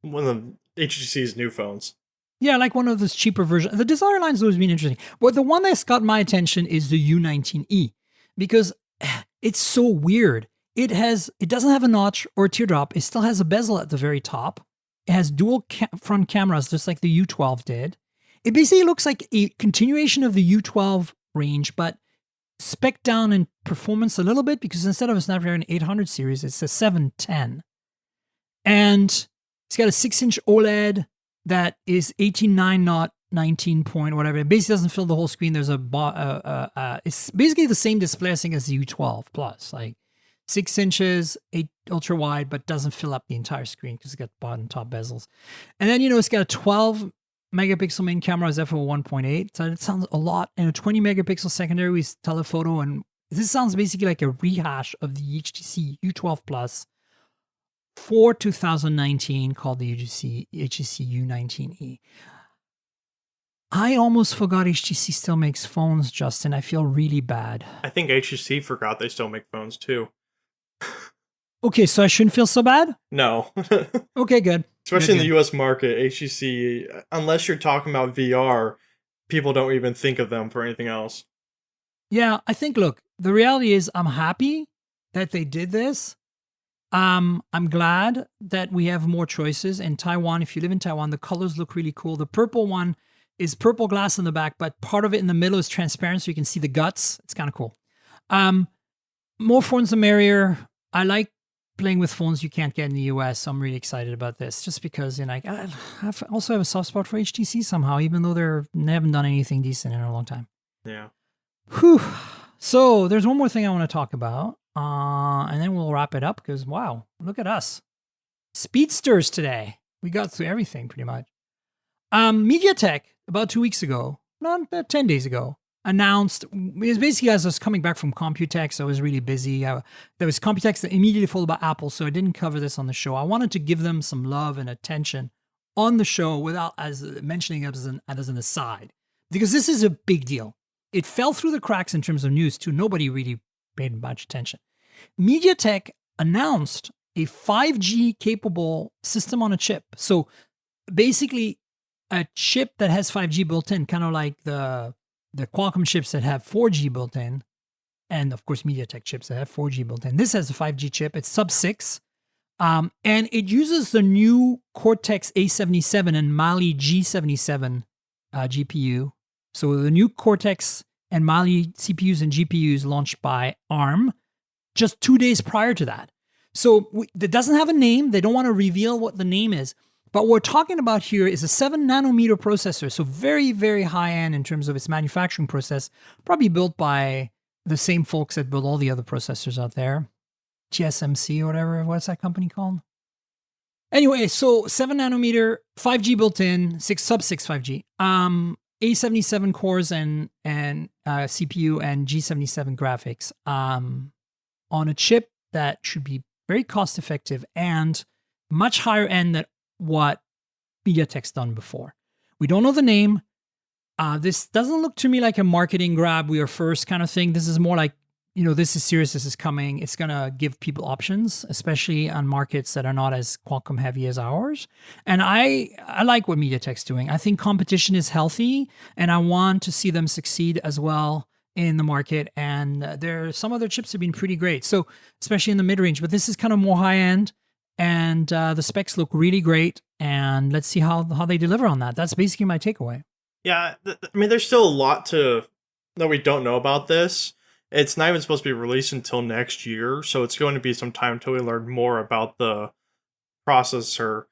one of HTC's new phones. Yeah, like one of those cheaper versions. The Desire line's always been interesting. But the one that's got my attention is the U19E, because it's so weird. It doesn't have a notch or a teardrop. It still has a bezel at the very top. It has dual front cameras, just like the U12 did. It basically looks like a continuation of the U12 range, but spec down in performance a little bit, because instead of a Snapdragon 800 series, it's a 710. And it's got a 6-inch OLED that is 18.9, not 19 point whatever. It basically doesn't fill the whole screen. There's it's basically the same display, I think, as the U12 Plus, like 6 inches, 8 ultra wide, but doesn't fill up the entire screen because it's got bottom and top bezels. And then, it's got a 12 megapixel main camera, is f/1.8. So it sounds a lot. And a 20 megapixel secondary with telephoto. And this sounds basically like a rehash of the HTC U12 Plus for 2019, called the HTC U19E. I almost forgot HTC still makes phones, Justin. I feel really bad. I think HTC forgot they still make phones too. Okay, so I shouldn't feel so bad? No. Okay, good. Especially in the US market, HTC, unless you're talking about VR, people don't even think of them for anything else. Yeah, I think, look, the reality is I'm happy that they did this. I'm glad that we have more choices in Taiwan. If you live in Taiwan, the colors look really cool. The purple one is purple glass in the back, but part of it in the middle is transparent, so you can see the guts. It's kind of cool. More phones the merrier. I like playing with phones you can't get in the US, so I'm really excited about this, just because I also have a soft spot for HTC somehow, even though they haven't done anything decent in a long time. Yeah. Whew. So there's one more thing I want to talk about. And then we'll wrap it up, because wow, look at us. Speedsters today. We got through everything pretty much. MediaTek, about 2 weeks ago, not 10 days ago, announced, it was basically as I was coming back from Computex, I was really busy. There was Computex that immediately followed by Apple, so I didn't cover this on the show. I wanted to give them some love and attention on the show without mentioning it as an aside, because this is a big deal. It fell through the cracks in terms of news too. Nobody really paid much attention. MediaTek announced a 5G capable system on a chip. So basically a chip that has 5G built in, kind of like the Qualcomm chips that have 4G built in, and of course MediaTek chips that have 4G built in. This has a 5G chip. It's sub-6. And it uses the new Cortex A77 and Mali G77 GPU. So the new Cortex and Mali CPUs and GPUs launched by ARM just 2 days prior to that. So it doesn't have a name. They don't want to reveal what the name is. But what we're talking about here is a 7 nanometer processor. So very, very high end in terms of its manufacturing process. Probably built by the same folks that build all the other processors out there. TSMC or whatever. What's that company called? Anyway, so 7 nanometer, 5G built in, sub-6 5G. A77 cores and CPU and G77 graphics on a chip that should be very cost effective and much higher end than what MediaTek's done before. We don't know the name. This doesn't look to me like a marketing grab, we are first kind of thing. This is more like this is serious, this is coming. It's going to give people options, especially on markets that are not as Qualcomm heavy as ours. And I like what MediaTek's doing. I think competition is healthy, and I want to see them succeed as well in the market. And some of their chips have been pretty great. So especially in the mid-range, but this is kind of more high-end, and the specs look really great. And let's see how they deliver on that. That's basically my takeaway. Yeah, I mean, there's still a lot that we don't know about this. It's not even supposed to be released until next year, so it's going to be some time until we learn more about the processor.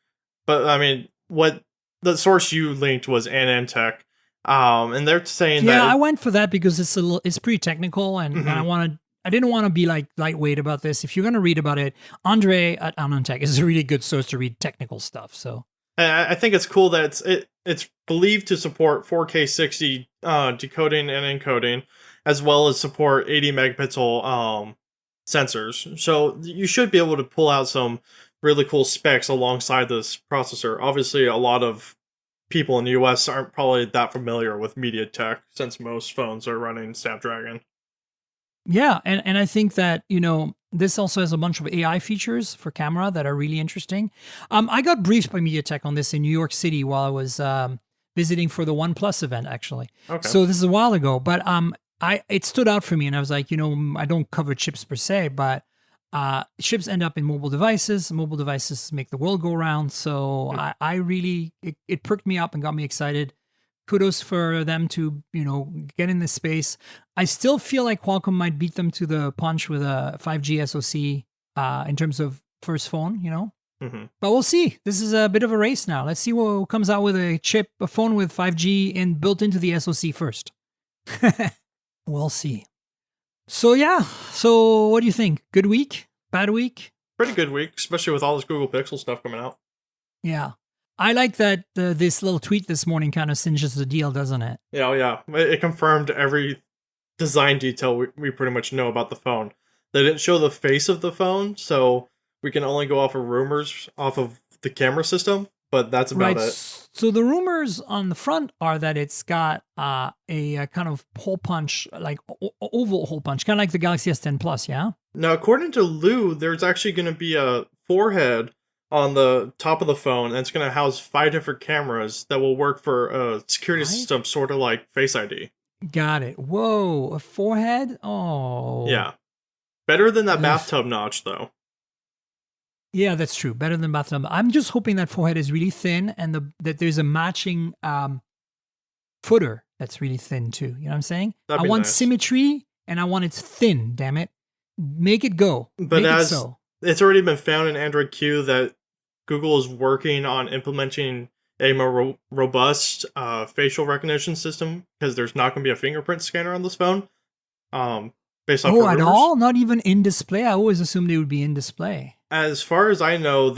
But I mean, what the source you linked was AnandTech, and they're saying that I went for that because it's pretty technical, and I didn't want to be like lightweight about this. If you're going to read about it, Andre at AnandTech is a really good source to read technical stuff. So I think it's cool that it's believed to support 4K 60 decoding and encoding, as well as support 80 megapixel sensors. So you should be able to pull out some really cool specs alongside this processor. Obviously, a lot of people in the US aren't probably that familiar with MediaTek, since most phones are running Snapdragon. Yeah, and I think that, this also has a bunch of AI features for camera that are really interesting. I got briefed by MediaTek on this in New York City while I was visiting for the OnePlus event, actually. Okay. So this is a while ago, but it stood out for me, and I was like, I don't cover chips per se, but chips end up in mobile devices. Mobile devices make the world go round. So I really, it perked me up and got me excited. Kudos for them to, get in this space. I still feel like Qualcomm might beat them to the punch with a 5G SoC in terms of first phone, But we'll see. This is a bit of a race now. Let's see what comes out with a phone with 5G built into the SoC first. We'll see. So what do you think? Good week? Bad week? Pretty good week, especially with all this Google Pixel stuff coming out. Yeah. I like that this little tweet this morning kind of cinches the deal, doesn't it? Yeah. It confirmed every design detail we pretty much know about the phone. They didn't show the face of the phone, so we can only go off of rumors off of the camera system, but that's about it. So the rumors on the front are that it's got a kind of hole punch, like oval hole punch, kind of like the Galaxy S10 Plus, yeah? Now, according to Lou, there's actually going to be a forehead on the top of the phone, and it's going to house 5 different cameras that will work for a security system, sort of like Face ID. Got it. Whoa, a forehead? Oh. Yeah. Better than that bathtub notch, though. Yeah, that's true. Better than bathtub. I'm just hoping that forehead is really thin, and that there's a matching footer that's really thin too. You know what I'm saying? I want symmetry, and I want it thin. Damn it, make it go. But it's already been found in Android Q that Google is working on implementing a more robust facial recognition system, because there's not going to be a fingerprint scanner on this phone. Based off at all? Not even in display? I always assumed they would be in display. As far as I know,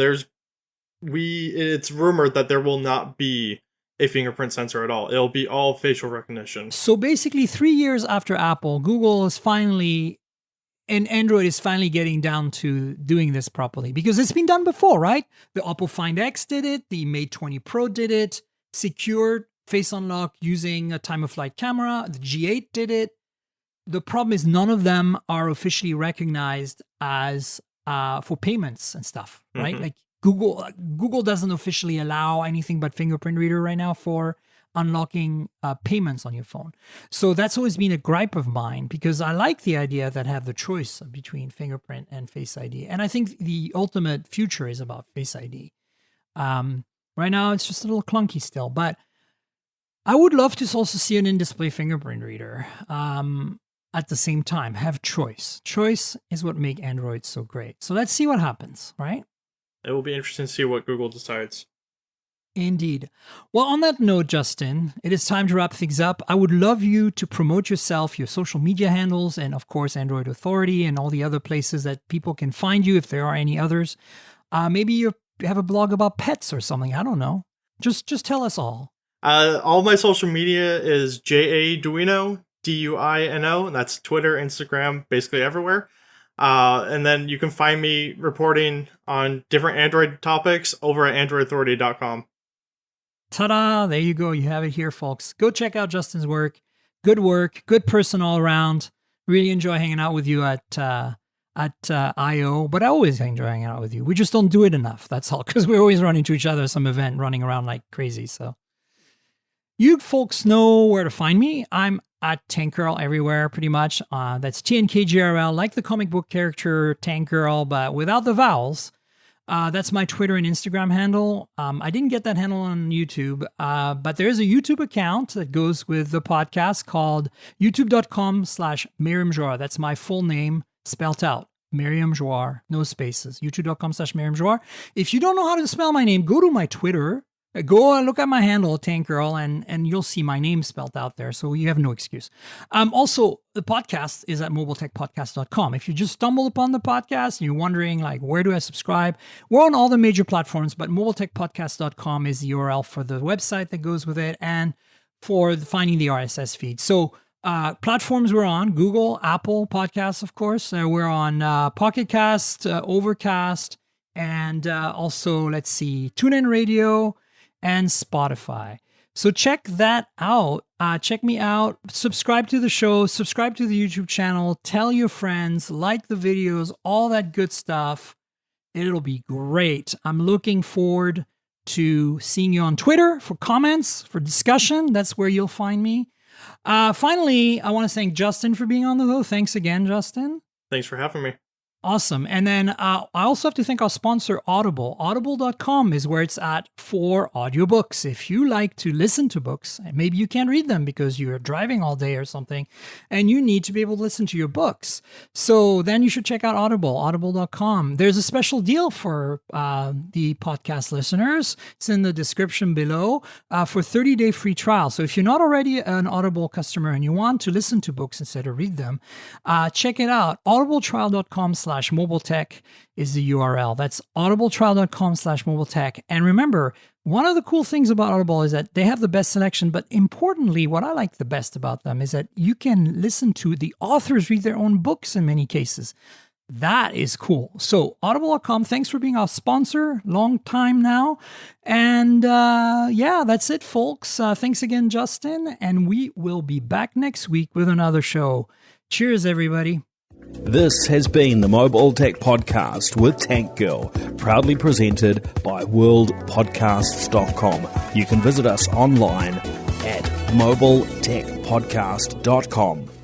it's rumored that there will not be a fingerprint sensor at all. It'll be all facial recognition. So basically 3 years after Apple, Google is finally, and Android is finally getting down to doing this properly, because it's been done before, right? The Oppo Find X did it. The Mate 20 Pro did it. Secured face unlock using a time-of-flight camera. The G8 did it. The problem is none of them are officially recognized as for payments and stuff, right? Like Google doesn't officially allow anything but fingerprint reader right now for unlocking payments on your phone. So that's always been a gripe of mine, because I like the idea that I have the choice between fingerprint and Face ID. And I think the ultimate future is about Face ID. Right now, it's just a little clunky still, but I would love to also see an in-display fingerprint reader. At the same time, have choice. Choice is what makes Android so great. So let's see what happens, right? It will be interesting to see what Google decides. Indeed. Well, on that note, Justin, it is time to wrap things up. I would love you to promote yourself, your social media handles, and of course, Android Authority and all the other places that people can find you, if there are any others. Maybe you have a blog about pets or something. I don't know. Just tell us all. All my social media is Duino, Duino, and that's Twitter, Instagram, basically everywhere. And then you can find me reporting on different Android topics over at androidauthority.com. Ta-da! There you go. You have it here, folks. Go check out Justin's work. Good person all around. Really enjoy hanging out with you at I.O., but I always enjoy hanging out with you. We just don't do it enough. That's all, because we always run into each other at some event, running around like crazy. So you folks know where to find me. I'm at Tank Girl everywhere, pretty much. That's TNKGRL, like the comic book character Tank Girl, but without the vowels. That's my Twitter and Instagram handle. I didn't get that handle on YouTube, but there is a YouTube account that goes with the podcast called youtube.com/Miriam Joire. That's my full name spelt out. Miriam Joire, no spaces. youtube.com/Miriam Joire. If you don't know how to spell my name, go to my Twitter. Go and look at my handle, Tank Girl, and you'll see my name spelled out there, so you have no excuse. Also, the podcast is at mobiletechpodcast.com. If you just stumbled upon the podcast and you're wondering, like, where do I subscribe? We're on all the major platforms, but mobiletechpodcast.com is the URL for the website that goes with it and for finding the RSS feed. So platforms we're on: Google, Apple Podcasts, of course. We're on Pocket Cast, Overcast, and also, let's see, TuneIn Radio, and Spotify. So check that out. Check me out. Subscribe to the show. Subscribe to the YouTube channel. Tell your friends. Like the videos. All that good stuff. It'll be great. I'm looking forward to seeing you on Twitter for comments, for discussion. That's where you'll find me. Finally, I want to thank Justin for being on the show. Thanks again, Justin. Thanks for having me. Awesome. And then I also have to thank our sponsor, Audible. Audible.com is where it's at for audiobooks. If you like to listen to books, and maybe you can't read them because you're driving all day or something, and you need to be able to listen to your books, so then you should check out Audible, audible.com. There's a special deal for the podcast listeners. It's in the description below for 30-day free trial. So if you're not already an Audible customer and you want to listen to books instead of read them, check it out. audibletrial.com/mobiletech is the URL. That's audibletrial.com/mobiletech. And remember, one of the cool things about Audible is that they have the best selection, but importantly, what I like the best about them is that you can listen to the authors read their own books in many cases. That is cool. So audible.com, thanks for being our sponsor, long time now. And yeah, that's it, folks. Thanks again, Justin. And we will be back next week with another show. Cheers, everybody. This has been the Mobile Tech Podcast with Tank Girl, proudly presented by worldpodcasts.com. You can visit us online at mobiletechpodcast.com.